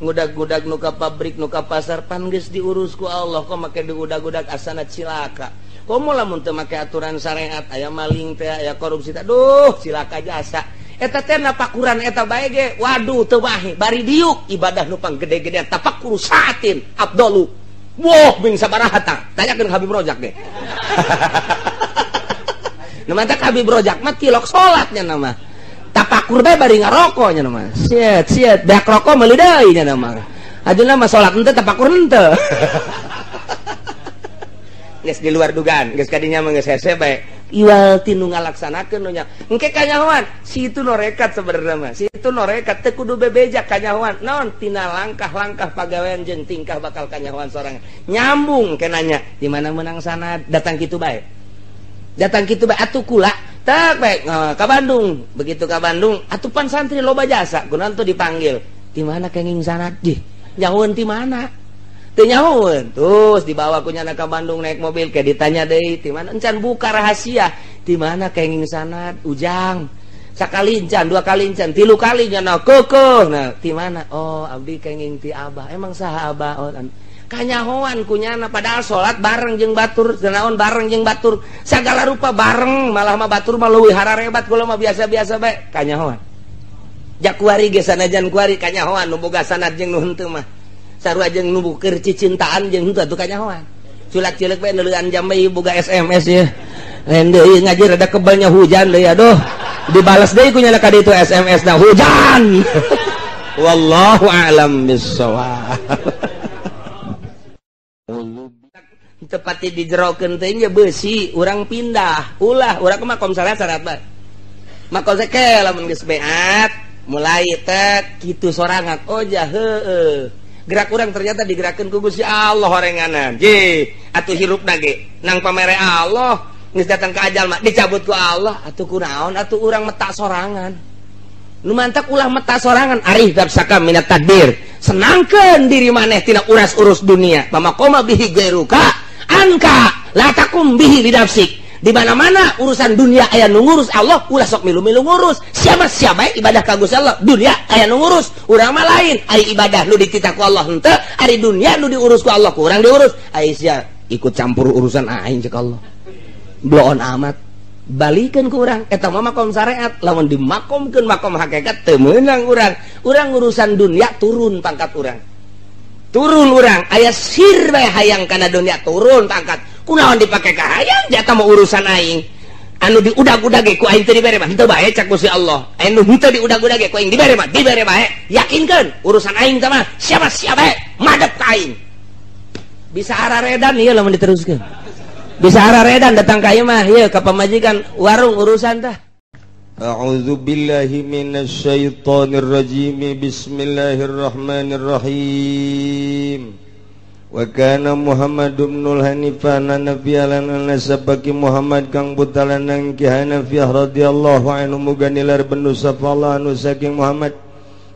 ngudag-ngudag nu ka pabrik nu ka pasar pan geus diurus ku Allah kok make diudag-udag asana cilaka komo lamun teu make aturan syariat aya maling teh aya korupsi teh duh cilaka jasa eta teh napakuran eta bae ge waduh teu wae bari diuk ibadah nu panggede-gedean tapakur saatin afdalu woh bing sabaraha tah tanyakeun Habib Rojak ge nu mah teh Habib Rojak mah tilok salatnya nama tapakur bae bari ngaroko nya nama siet beak rokok meuli deui nya nama ajeuna mah salat henteu tapakur henteu geus di luar dugaan geus kadinya mah geus hese bae iwal tinu ngalaksanakeun nya engke kanyahoan si itu norekat sebenarnya mah si itu norekat teu kudu bebejak kanyahoan naon tina langkah-langkah pagawean jeung tingkah bakal kanyahoan sorangan nyambung ke nanya di mana menang sana datang kitu bae atuh kula tak bae ka Bandung begitu ka Bandung atuh pan santri loba jasa kunaon tuh dipanggil di mana kenging sanad di nyahoeun ti mana teu nyahoeun terus dibawa ku nyana ka Bandung naik mobil kayak ditanya deui di mana encan buka rahasia di mana kenging sanad ujang sakali encan dua kali encan tilu kali nyana keukeun nah di mana oh abdi kenging ti abah emang saha abah oh kanyahoan ku nyana padahal salat bareng jeung batur naon bareng jeung batur sagala rupa bareng malah mah batur mah leuwih hararebat kula mah biasa-biasa bae kanyahoan jak kuari ge sanajan kuari kanyahoan nu boga sanad jeung nu henteu mah sarua jeung nu keur cicintaan jeung henteu atuh kanyahoan culak-culek bae neuleuan jam bae boga SMS ya lain deui ngaji rada kebalnya hujan deui aduh dibalas deui ku nyana ka ditu SMS na hujan wallahu a'lam bissawab tepati dijerokeun teh nya beusi urang pindah ulah urang mah kom salat bae maka seke lamun geus beat mulai teh kitu sorangan oh jah heueuh gerak urang ternyata digerakkeun ku Gusti Allah horenganan je atuh hirupna ge nang pamere Allah geus datang ka ajal mah dicabut ku Allah atuh kunaon atuh urang meta sorangan nu mantak ulah meta sorangan arif nafsaka minat tadbir senangkeun diri maneh tina uras-urus dunia pamakoma bihi gairuka anka la takum bihi lidafsik di mana-mana urusan dunia aya nu ngurus Allah ulah sok milu-milu ngurus siapa ibadah ka Gusti Allah dunia aya nu ngurus urang mah lain ari ibadah nu dititah ku Allah henteu ari dunia nu diurus ku Allah ku urang diurus ai sia ikut campur urusan aing cek Allah bloon amat balikeun ku urang eta mah makom syariat lamun dimakomkeun makom hakikat teu meunang urang urusan dunia turun pangkat urang aya sir bae hayang kana dunia turun pangkat kunaon dipake ka hayang jata mau urusan aing anu diudag-udag ge ku aing teu dibere mah henteu bae cak Gusti Allah anu henteu diudag-udag ge ku aing dibere bae yakinkeun urusan aing teh mah siapa bae madep ka aing bisa araredan ieu lamun diteruskeun bisa araredan datang ka ieu mah ieu ka pamajikan warung urusan teh A'udzu billahi minasy syaithanir rajim. Bismillahirrahmanirrahim. Wa kana Muhammadun ibnul Hanifan nabiyyan nasabaki Muhammad kang butalan nang Ki Hanafiyah radhiyallahu anhu muga nilar benu safallah anu saking Muhammad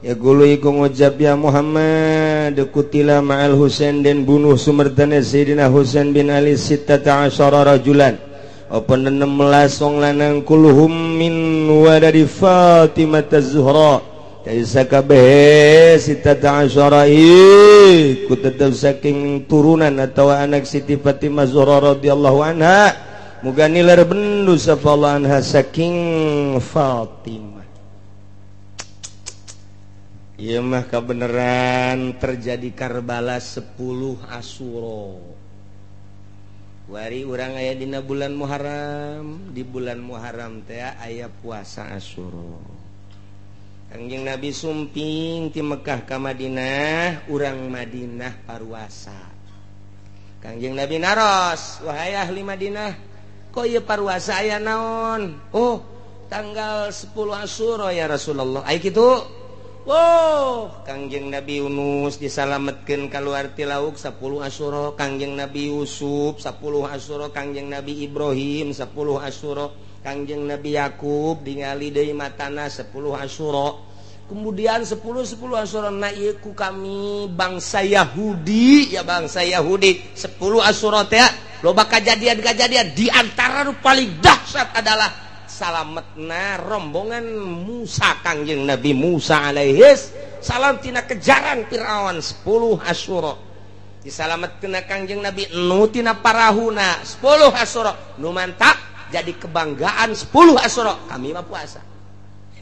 ya gulu iku ngucap ya Muhammad kutila ma'al Husain dan bunuh sumertana Sayyidina Husain bin Ali 16 rajulan apa 16 wong lanang kulhum min wadari Fatimah az-Zuhra dari sakabeh 16 ku tetep saking turunan atau anak Siti Fatimah Zuhra radhiyallahu anha muga nilar bendu safallah anha saking Fatimah. Ieu mah kabeneran terjadi Karbala 10 Asyura. Wari urang aya dina bulan Muharram, di bulan Muharram teh aya puasa Asyura. Kangjeng Nabi sumping ti Mekah ka Madinah, urang Madinah parwasa. Kangjeng Nabi naros, wahai ahli Madinah, kok ieu parwasa aya naon? Oh, tanggal 10 Asyura ya Rasulullah. Ai kitu. Wow, Kangjeng Nabi Yunus disalametkeun kaluar ti lauk 10 Asyura, Kangjeng Nabi Yusuf 10 Asyura, Kangjeng Nabi Ibrahim 10 Asyura, Kangjeng Nabi Yakub ningali deui matana 10 Asyura. Kemudian 10 Asyura na ieu ku kami bangsa Yahudi, ya bangsa Yahudi 10 Asyura teh loba kajadian-kajadian, di antara nu paling dahsyat adalah salametna rombongan Musa, Kangjeng Nabi Musa alaihis salam tina kejaran Firaun 10 Asyura. Disalametkeun Kangjeng Nabi nu tina parahuna 10 Asyura. Nu mantap jadi kebanggaan 10 Asyura kami mah puasa.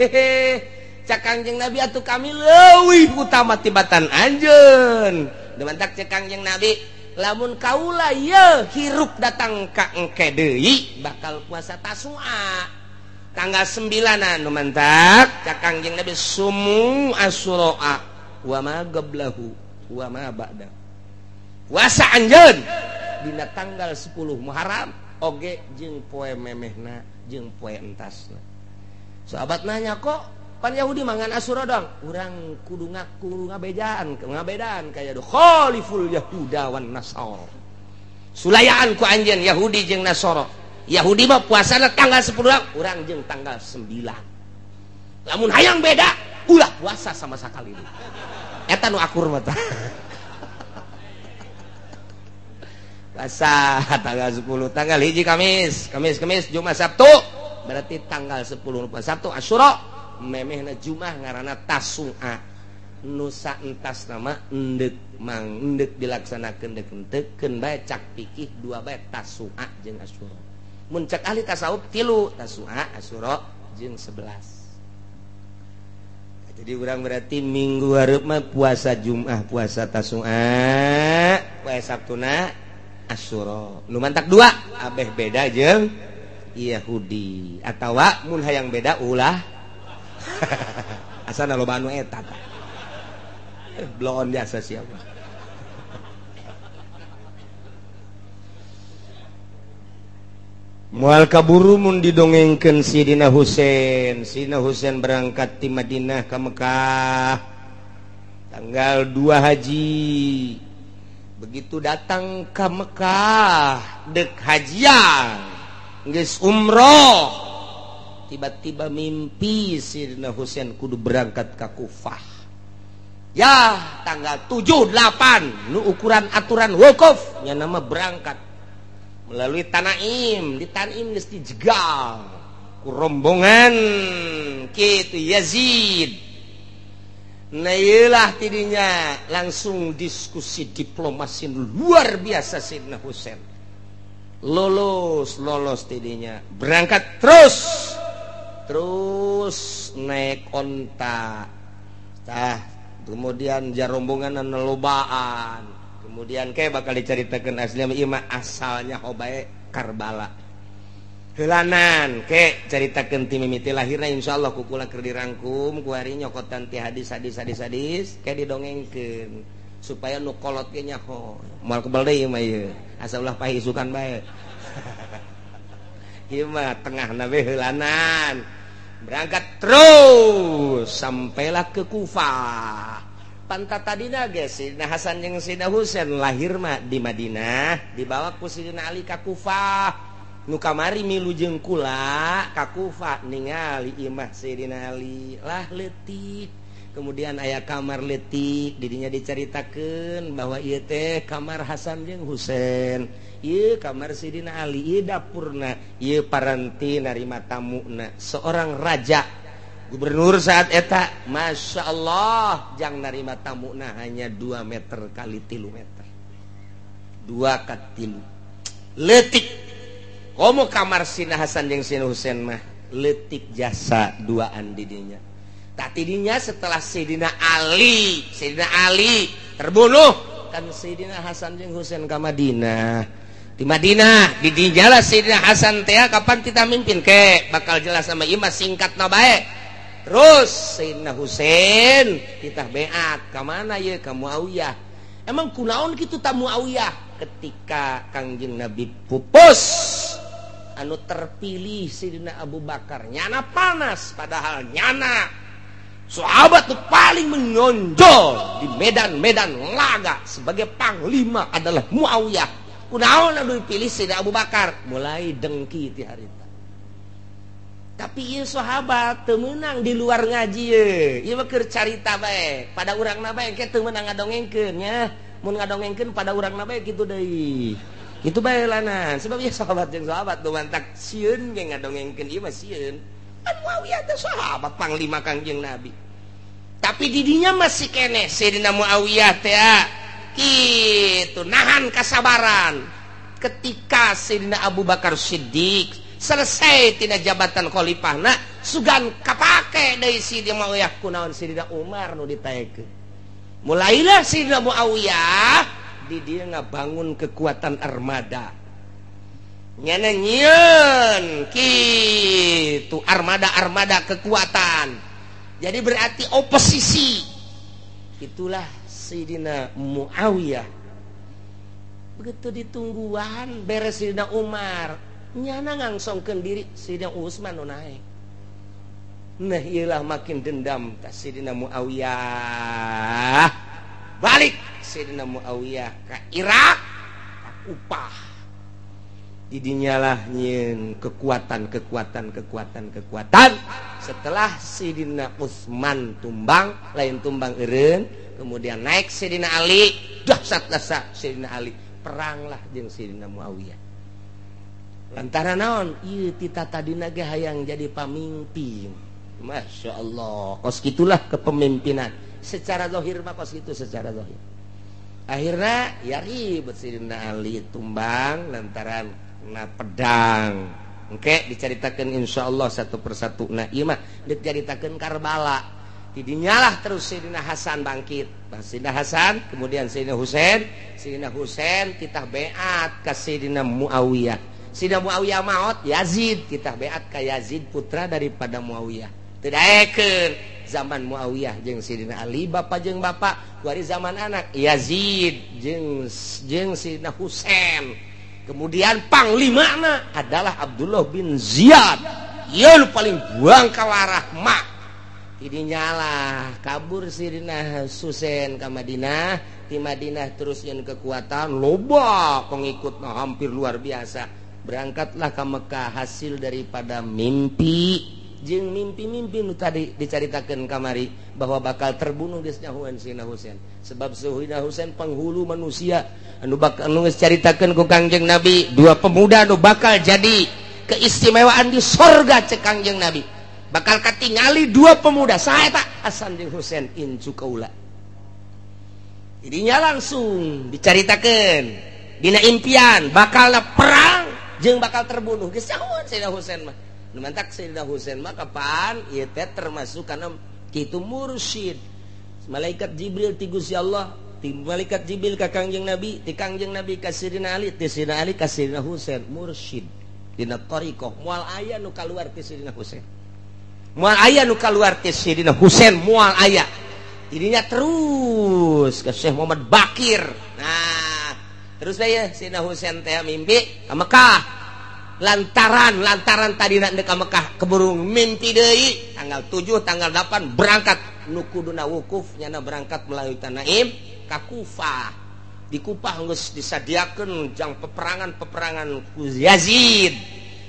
Hehe. Cak Kangjeng Nabi atuh kami leuwih utama tibatan anjeun. Nu mantap cak Kangjeng Nabi, lamun kaula ye hirup datang ka engke deui bakal puasa Tasu'a tanggal 9-an. Nu mantap cak Kangjeng Nabi, sumu Asyura wa ma qablahu wa ma ba'da. Puasa anjeun dina tanggal 10 Muharram oge jeung poe memehna jeung poe entasna. Sahabat nanya, kok pan Yahudi mangan Asyura dong? Urang kudu ngaku ngabedaan kaya do khaliful Yahuda wan Nasara. Sulayaan ku anjeun Yahudi jeung Nasara. Yahudi mah puasana tanggal 10, urang jeung tanggal 9. Lamun hayang beda, ulah puasa sama sakali. Eta nu akur mah tah. Puasa tanggal 10, tanggal 1 Kamis, Jumat, Sabtu. Berarti tanggal 10 Sabtu Asyura. Memehna Jumah ngaranna Tasu'a. Nusa entas nama endek mang endek dilaksanakeun deuk entekeun bae cak pikih 2 bae Tasu'a jeung Asyura. Mun cak ahli tasawuf 3 Tasu'a, Asyura jeung 11. Jadi urang berarti minggu hareup mah puasa Jumat, puasa Tasu'a, poe Sabtuna Asyura. Nu mantak 2 abeh beda jeung Yahudi. Atawa mun hayang beda ulah asana loba anu eta tah. Bloon jasa siapa. Moal kaburu mun didongengkeun Sidina Husein. Sidina Husein berangkat ti Madinah ka Mekah tanggal 2 Haji. Begitu datang ke Mekah dek hajian geus umroh, tiba-tiba mimpi Sidina Husein kudu berangkat ke Kufah. Ya tanggal 7-8 nu ukuran aturan wukuf nya nama berangkat melalui Tanaim. Di Tanaim geus dijegal ku rombongan kitu Yazid. Nah iyalah tidinya langsung diskusi diplomasi luar biasa Sidina Husein. Lolos tidinya berangkat terus naik onta. Kemudian jarombongan nelobaan. Kemudian kayak bakal diceritakan aslinya ima asalnya hobae Karbala. Helanan ke ceritakeun ti mimiti lahirna insyaallah kukula keur dirangkum ku ari nyokotan ti hadis ke didongengkeun supaya nu kolot ge nyaho. Moal kebal deui mah ieu. Asa ulah pahisukan bae. Ieu mah tengahna we helanan. Berangkat terus sampailah ke Kufah. Panta tadina ge Sidina Hasan jeung Sidina Husein lahir mah di Madinah, dibawa ku Sidina Ali ka Kufah. Nu kamari milu jeung kula ka Kufah ningali imah Sayyidina Ali lah leutik. Kemudian aya kamar leutik didinya dicaritakeun bahwa ieu teh kamar Hasan jeung Husein, ieu kamar Sayyidina Ali, ieu dapurna, ieu paranti narima tamuna. Seorang raja gubernur saat eta, Masya Allah, jang narima tamuna hanya 2 meter kali 3 meter, 2 ka 3 leutik. Komo kamar Sidina Hasan jeung Sidina Husein mah leutik jasa duaan didinya. Tak tidinya setelah Sayyidina Ali terbunuh kan Sayyidina Hasan jeung Husein ka Madinah. Di Madinah didinya lah Sayyidina Hasan teh kapan kita mimpin ke bakal jelas sama imah singkatna bae. terus Sayyidina Husain kita beat ke mana ya ke Muawiyah. Emang kunaon kitu ta Muawiyah ketika Kangjeng Nabi pupus anu terpilih Sayyidina Abu Bakar nyana panas padahal nyana sahabat tuh paling menonjol di medan-medan laga sebagai panglima adalah Muawiyah. Kunaon anu dipilih Sayyidina Abu Bakar mulai dengki ti harita. Tapi ieu sahabat teu meunang di luar ngaji ye. Ieu mah keur carita bae. Pada urangna bae ke teu meunang ngadongengkeun nya. Mun ngadongengkeun pada urangna bae kitu deui. Kitu bae lanan. Sebab ieu sahabat jeung sahabat teu mantak sieun ge ngadongengkeun ieu mah sieun. Kan Muawiyah teh sahabat panglima Kangjeng Nabi. Tapi didinya masih keneh Sayyidina Muawiyah teh kitu nahan kasabaran ketika Sayyidina Abu Bakar Siddiq selesai tina jabatan khalifahna sugan kapake deui Sayyidina Muawiyah kunaon Sayyidina Umar nu ditaekeun. Mulailah Sayyidina Muawiyah di dieu ngabangun kekuatan armada. Nyana nyieun kitu armada kekuatan. Jadi berarti oposisi. Itulah Sayyidina Muawiyah. Begitu ditungguan beres Sayyidina Umar nyana ngangsongkeun diri Sayyidina Utsman nu naik. Nah iyalah makin dendam ta Sayyidina Muawiyah. Balik Sayyidina Muawiyah ka Irak ka Kufah. Didinyalah nyeun kekuatan setelah Sayyidina Utsman tumbang lain tumbang eureun kemudian naik Sayyidina Ali dahsyat Sayyidina Ali peranglah jeung Sayyidina Muawiyah. Lantaran naon? Ieu tita tadina ge hayang jadi pamimpin. Masya Allah. Kos gitulah kepemimpinan. Secara zahir mah kos gitu secara zahir. Akhirnya ya ribet Sayyidina Ali tumbang lantaran na pedang. Engke dicaritakeun insyaallah satu persatu. Nah ieu mah dicaritakeun Karbala. Didinyalah terus Sayyidina Hasan bangkit. Sayyidina Hasan kemudian Sayyidina Husain titah beat ka Sayyidina Muawiyah. Sayyidina Muawiyah maot Yazid kita beat ka Yazid putra daripada Muawiyah. Teu daekeun zaman Muawiyah jeung Sayyidina Ali bapa jeung bapa kuari zaman anak Yazid jeung Sayyidina Husain. Kemudian panglimana adalah Abdullah bin Ziyad. Ieu nu paling buang kawarah mak. Tidinyalah kabur Sayyidina Husain ka Madinah. Di Madinah terus yang kekuatan loba pengikutna hampir luar biasa. Berangkatlah ke Mekah hasil daripada mimpi jeung mimpi-mimpi nu tadi dicaritakeun kamari bahwa bakal terbunuh geus nyahoan Sayyidina Husain. Sebab Sayyidina Husain penghulu manusia anu geus caritakeun ku Kangjeng Nabi, dua pemuda anu bakal jadi keistimewaan di sorga cek Kangjeng Nabi. Bakal katingali dua pemuda saha eta Hasan jeung Husain incu kaula. Jadinya langsung dicaritakeun dina impian bakal perang jeung bakal terbunuh geus nyahoan Sayyidina Husain mah. Nu mantak Sayyidina Husain mah kapan ieu teh termasuk kana kitu mursyid. Malaikat Jibril ti Gusti Allah, ti malaikat Jibril ka Kangjeng Nabi, ti Kangjeng Nabi ka Sayyidina Ali, ti Sayyidina Ali ka Sayyidina Husain, mursyid. Dina thariqah moal aya nu kaluar ti Sayyidina Husain. Moal aya nu kaluar ti Sayyidina Husain moal aya. Jadinya terus ke Syekh Muhammad Bakir. Nah, terus bae Sayyidina Husain teh mimpi ka Mekah. Lantaran tadi nak ka Mekah keburu mimpi deui tanggal 7 tanggal 8 berangkat nu kuduna wukuf nyana berangkat melalui Tanaim ka Kufah. Di Kufah geus disadiakeun jang peperangan ku Yazid.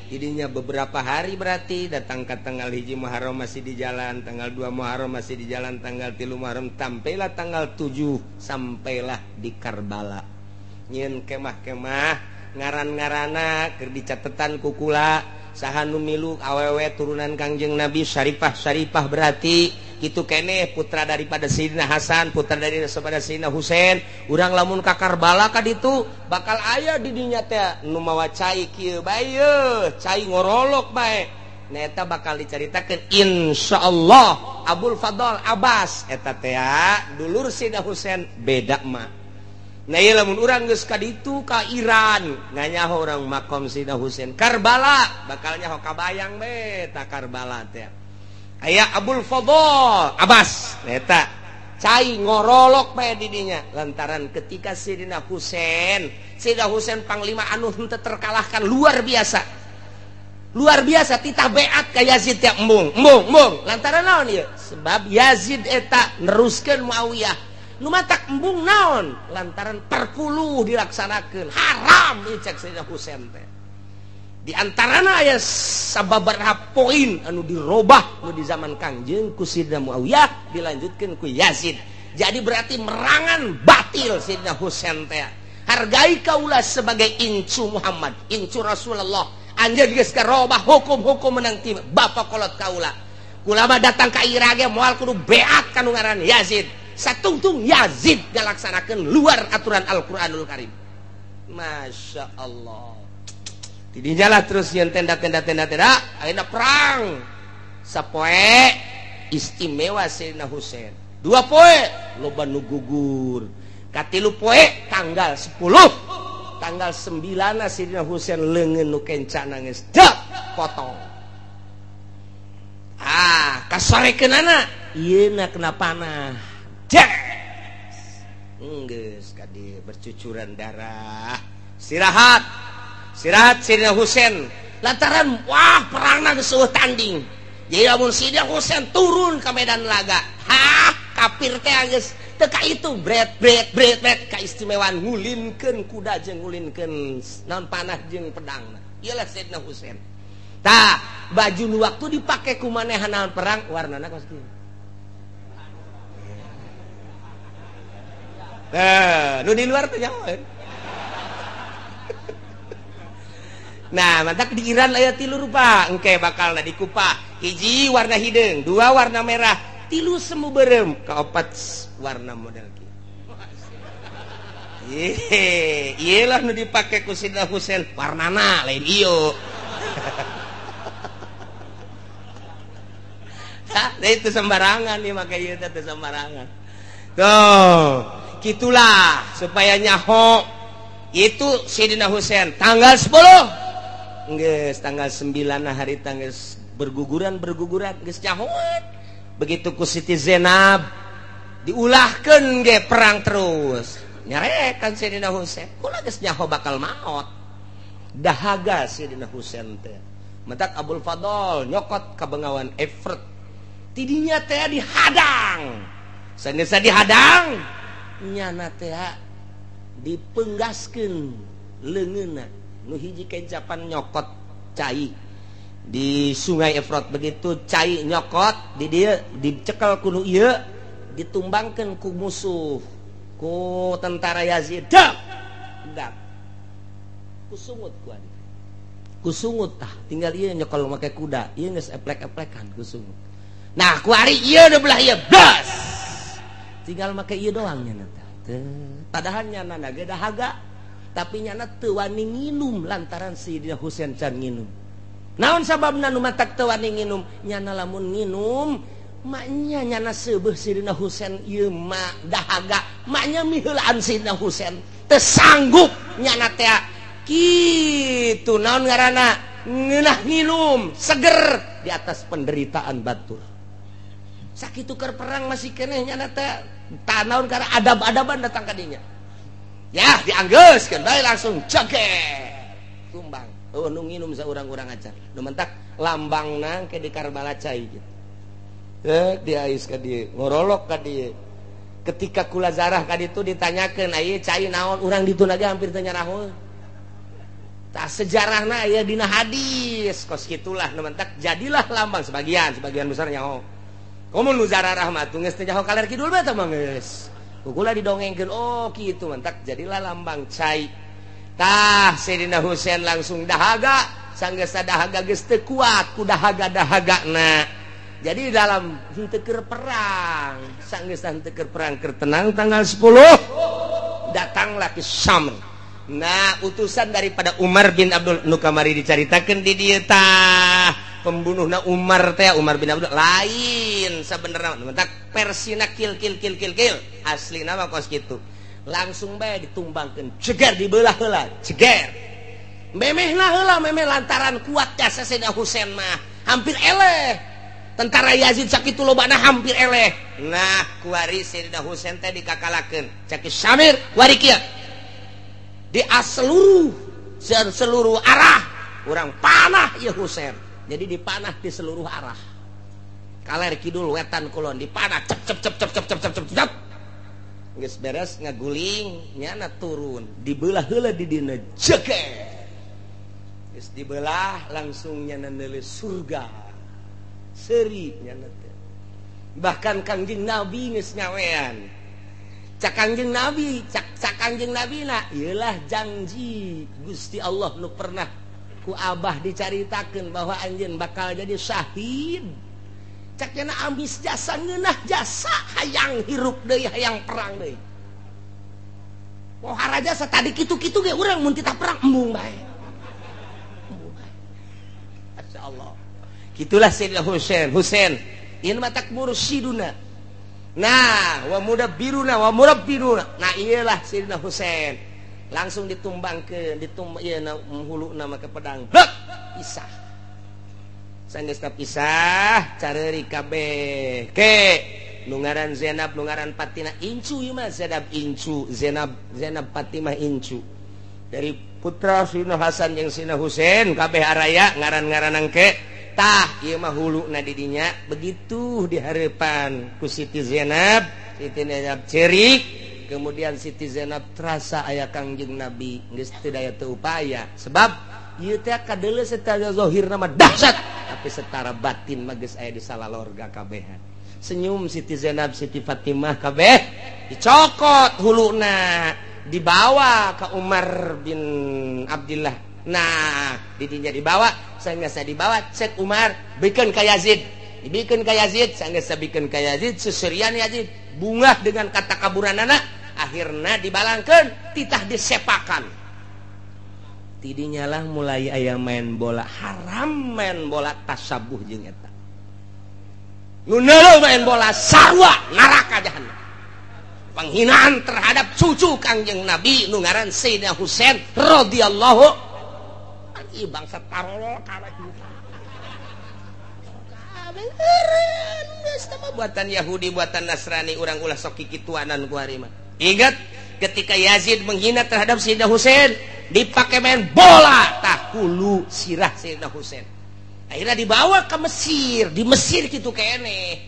Jadinya beberapa hari berarti datang ke tanggal 1 Muharram masih di jalan, tanggal 2 Muharram masih di jalan, tanggal 3 Muharram sampailah tanggal 7 sampailah di Karbala. Nyeun kemah-kemah ngaran-ngarana keur dicatetan ku kula saha nu milu awewe turunan Kangjeng Nabi syarifah berarti kitu keneh putra daripada Sayyidina Hasan putra daripada Sayyidina Husain urang lamun ka Karbala ka ditu bakal aya di dinya teh nu mawa cai kieu bae cai ngorolok bae nah eta bakal dicaritakeun insyaallah Abul Fadl Abbas eta teh dulur Sayyidina Husain beda mah. Nah iya lamun urang geus ka ditu ka Iran nganyaho urang makom Sayyidina Husain Karbala bakal nyaho kabayang be ta Karbala teh aya Abul Fadl Abbas eta cai ngorolok bae didinya lantaran ketika Sayyidina Husain panglima anu henteu terkalahkan luar biasa titah beat ka Yazid teh embung lantaran naon ieu sebab Yazid eta neruskeun Muawiyah nu matak embung naon lantaran perpuluh dilaksanakeun haram ieu cek Sayyidina Husain teh di antarana aya sababaraha poin anu dirobah nu di zaman Kangjeng ku Sayyidina Muawiyah dilanjutkeun ku Yazid jadi berarti merangan batil Sayyidina Husain teh hargai kaula sebagai incu Muhammad incu Rasulullah anjeun geus karobah hukum-hukum menang ti bapak kolot kaula mah datang ka ira ge moal kudu beat kanu ngaran Yazid satungtung Yazid ngalaksanakeun luar aturan Al-Qur'anul Karim Masya Allah tidinya lah terus yang tenda akhirnya perang sapoe istimewa Sayyidina Husain 2 poe loba nu gugur katilu poe tanggal 10 tanggal 9 Sayyidina Husain leungeun nu kencana geus potong kasorekeunana ieuna kenapana geus kadi bercucuran darah istirahat Sayyidina Husain lantaran perangna geus eueuh tanding jadi amun Sayyidina Husain turun ke medan laga kafir teh geus teu ka itu bret kaistimewaan ngulinkeun kuda jeung ngulinkeun naon panah jeung pedangna ieu lah Sayyidina Husain tah baju nu waktu dipake ku manehanna perang warnana kos kieu nu di luar teh nyaho nah mantak di Iran aya 3 rupa engke bakalna dikupah hiji warna hideung 2 warna merah 3 semu beureum kaopat warna model kieu ieu lah nu dipake ku Sayyidina Husain warnana lain ieu itu sembarangan nih make ieu teh sembarangan tuh gitulah supaya nyaho itu Sayyidina Husain tanggal 10 geus tanggal 9 hari tanggal berguguran geus nyahoan begitu ku Siti Zainab diulahkeun ge perang terus nyarekan Sayyidina Husain ulah geus nyaho bakal maot dahaga Sayyidina Husain teh mentak Abul Fadl nyokot ka Bengawan Efrat tidinya teh dihadang saneus dihadang nyana teh dipenggaskeun leungeunna nu hiji kencapan nyokot cai di Sungai Efrat begitu cai nyokot di dieu dicekel ku nu ieu ditumbangkeun ku musuh ku tentara Yazid dak kusungut kusungut tah tinggal ieu nyokol make kuda ieu geus eplek-eplekan kusungut nah ku ari ieu da belah ieu blas tinggal make ieu doang nya teh padahal nyana ge dahaga tapi nyana teu wani nginum lantaran Sayyidina Husain can nginum naon sababna nu matak teu wani nginum nyana lamun nginum maknya nyana seubeuh Sayyidina Husain ieu mah dahaga maknya miheulaan Sayyidina Husain teu sanggup nyana teh kitu naon ngaranna ngeunah nginum seger di atas penderitaan batur sakitu keur perang masih keneh nyana teh tanaun karena adab-adaban datang ka dinya ya dianggeuskeun bae langsung ceger tumbang nu nginum saurang-urang acan nu mentak lambangna ke di Karbala cai gitu diais ka dieu ngorolok ka dieu ketika kula zarah ka ditu ditanyakeun aya cai naon urang ditu lagi hampir teu nyarahoeun tah sejarahna aya dina hadis kos kitulah nu mentak jadilah lambang sebagian besar nyaho komo nu zarah mah teu geus teu nyaho kaler kidul bae tah mah geus kukula didongengkeun oh kitu mantak jadilah lambang cai tah Sayyidina Husain langsung dahaga sanggeus dahaga geus teu kuat ku dahaga-dahagana jadi dalam henteu keur perang sanggeus henteu keur perang keur tenang tanggal 10 datanglah ke Syam nah utusan daripada Umar bin Abdul nu kamari dicaritakeun di dieu tah pembunuhna Umar teh Umar bin Abdul lain sabenerna mentak persina kill aslina mah kos kitu langsung bae ditumbangkeun ceger dibelah heula ceger memehna heula memeh lantaran kuat jasa Sayyidina Husain mah hampir eleh tentara Yazid sakitu lobana hampir eleh. Nah kuari Sayyidina Husain teh dikakalakeun caki Syamir kuari kieu di seluruh arah urang panah ieu Husain. Jadi dipanah di seluruh arah, kaler kidul wetan kulon dipanah cep geus beres ngaguling nyana turun dibelah heula di dina jeger geus dibelah langsung nyana neuleuh surga seuri nyana teh. Bahkan Kangjeng Nabi geus ngawean cak Kangjeng Nabi na ieulah janji Gusti Allah nu pernah ku Abah dicaritakeun bahwa anjeun bakal jadi syahid. Cak cenah ambis jasa ngeunah jasa hayang hirup deui hayang perang deui. Pohara jasa tadi kitu-kitu ge urang mun titah perang embung bae. Masyaallah. Kitulah Sayyidina Husain. Ieu mah takmur siduna. Nah, wa mudabbiruna wa murabbiruna. Nah, iyalah Sayyidina Husain. Langsung ditumbangkeun, ieu huluna mah ke pedang. Blek, pisah. Sanggeusna pisah, careuri kabeh. Ke nu ngaran Zainab, nu ngaran Fatimah Incu ieu mah Zainab Incu, Zainab Fatimah Incu. Dari putra Sayyidina Hasan jeung Sayyidina Husain kabeh araya ngaran-ngaranan ke tah ieu mah huluna di dinya begitu dihareupan ku Siti Zainab cerik. Kemudian Siti Zainab terasa aya Kangjeng Nabi geus teu daya teu upaya sebab ieu teh kadeuleu secara zahirna mah dahsyat tapi secara batin mah geus aya di salalorga kabehan. Senyum Siti Zainab Siti Fatimah kabeh dicokot huluna dibawa ke Umar bin Abdullah. Nah didinya dibawa sanggeus dibawa cek Umar bikeun ka Yazid dibikeun ka Yazid sanggeus bikeun ka Yazid suserian Yazid bungah dengan kata kaburanana akhirna dibalangkeun titah disepakan. Tidinya lah mulai aya main bola haram main bola tasabuh jeung eta. Nu neuleuh main bola sarwa neraka jahanam. Penghinaan terhadap cucu Kangjeng Nabi nu ngaran Sayyidina Husain radhiyallahu anhu bangsa tarolol karek gitu. Buatan Yahudi buatan Nasrani urang ulah sok kikituanan ku hari mah. Ingat ketika Yazid menghina terhadap Sayyidina Husain dipakai main bola tah hulu sirah Sayyidina Husain. Akhirnya dibawa ke Mesir, di Mesir gitu kene.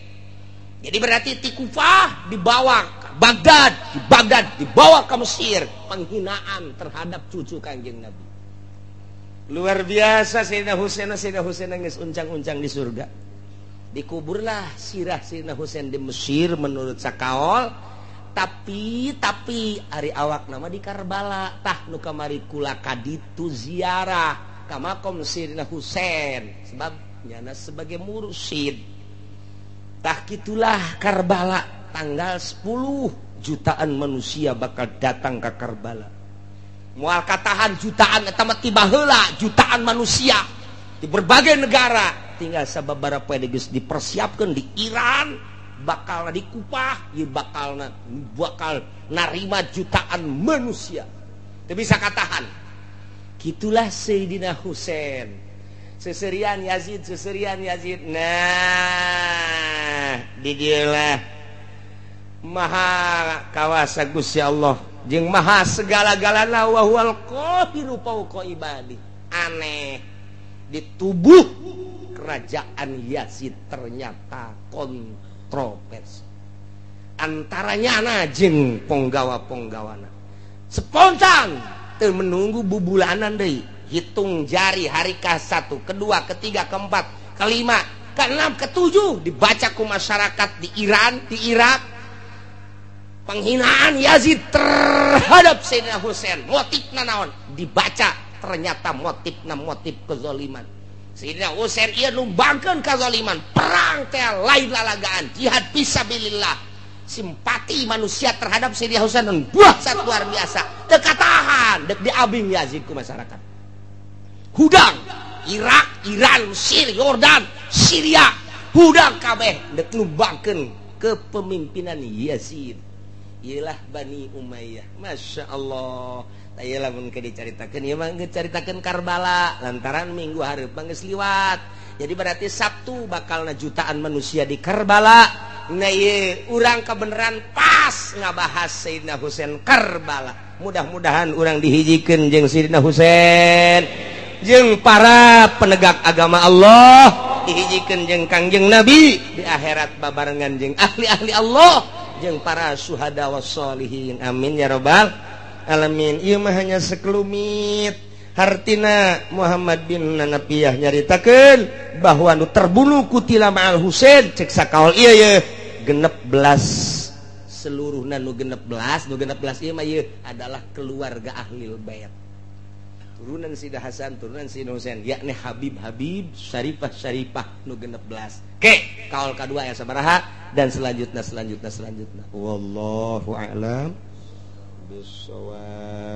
Jadi berarti di Kufah dibawa ke Baghdad, di Baghdad dibawa ke Mesir, penghinaan terhadap cucu Kangjeng Nabi. Luar biasa Sayyidina Husain geus uncang-uncang di surga. Dikuburlah sirah Sayyidina Husain di Mesir menurut sakaol. Tapi ari awak nama di Karbala tah nu kamari kula kaditu ziarah ka makom Sayyidina Husain sebab nyana sebagai mursyid. Tah kitulah Karbala tanggal 10 jutaan manusia bakal datang ke Karbala. Moal katahan jutaan eta mah tiba heula jutaan manusia di berbagai negara. Tinggal sababaraha geus dipersiapkeun di Iran. Bakal di Kupah, ya bakal narima jutaan manusia. Tapi bisa katahan, gitulah Sayyidina Husain. Seserian Yazid. Nah, didieulah maha kawasa Gusti Allah, jeung maha segala-galana wa huwal qahiru fawqa ibadi. Aneh, di tubuh kerajaan Yazid ternyata kontroversi antaranya jeung ponggawa-ponggawana spontan teu menunggu bubulanan deui hitung jari hari ke-1, kedua, ketiga, keempat, kelima, keenam, ketujuh dibaca ku masyarakat di Iran, di Irak penghinaan Yazid terhadap Sayyidina Husain motifna naon dibaca ternyata motif kezaliman Sayyidina Husain ieu numbangkeun kazaliman perang teh lain lalagaan jihad fisabilillah simpati manusia terhadap Sayyidina Husain dan buah sangat luar biasa teu katahan dek diabing Yazid ku masyarakat hudang Irak, Iran, Mesir, Yordan, Syria hudang kabeh dek numbangkeun kepemimpinan Yazid ialah Bani Umayyah. Masya Allah Tah lamun ke dicaritakeun ieu mah dicaritakeun Karbala lantaran minggu hareup geus liwat. Jadi berarti Sabtu bakalna jutaan manusia di Karbala. Nah ieu urang kebenaran pas ngabahas Sayyidina Husain Karbala. Mudah-mudahan urang dihijikeun jeung Sayyidina Husain jeung para penegak agama Allah, dihijikeun jeung Kangjeng Nabi di akhirat babarengan jeung ahli-ahli Allah jeung para syuhada was sholihin. Amin ya rabbal alamin. Ieu mah hanya sekelumit hartina Muhammad bin Nanapiyah nyaritakeun bahwa nu terbunuh kutila ma'al Husain cek sakaol ieu ye 16 seluruhna nu 16 ieu mah ieu adalah keluarga ahlil bait. Turunan Sayyidina Hasan, turunan Sayyidina Husain, yakni Habib, Syarifah nu 16. Ke kaul kadua aya sabaraha dan selanjutnya. Wallahu a'lam bissawab.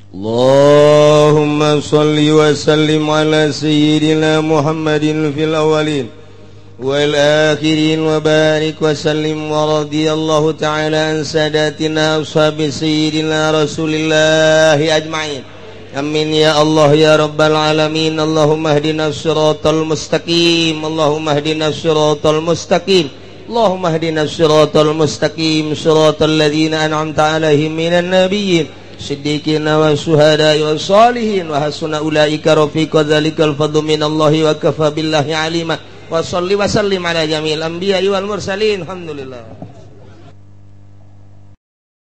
Allahumma salli wa sallim ala sayyidina Muhammadin fil awalin wal akhirin wa barik wa sallim wa radiyallahu ta'ala an sadatina ashabi sayyidina Rasulillahi ajma'in. Amin ya Allah ya rabbal alamin. Allahumma hdina siratal mustaqim, Allahumma hdina siratal mustaqim, Allahumma hdina siratal mustaqim, siratal ladzina an'amta 'alaihim minan nabiyyin siddiqina wa syuhada'i wa sholihin wa hasuna ulaika rafiqa dzalikal fadlu minallahi wa kafa billahi alima wa salli wa sallim ala jamil anbiya'i wal mursalin. Alhamdulillah.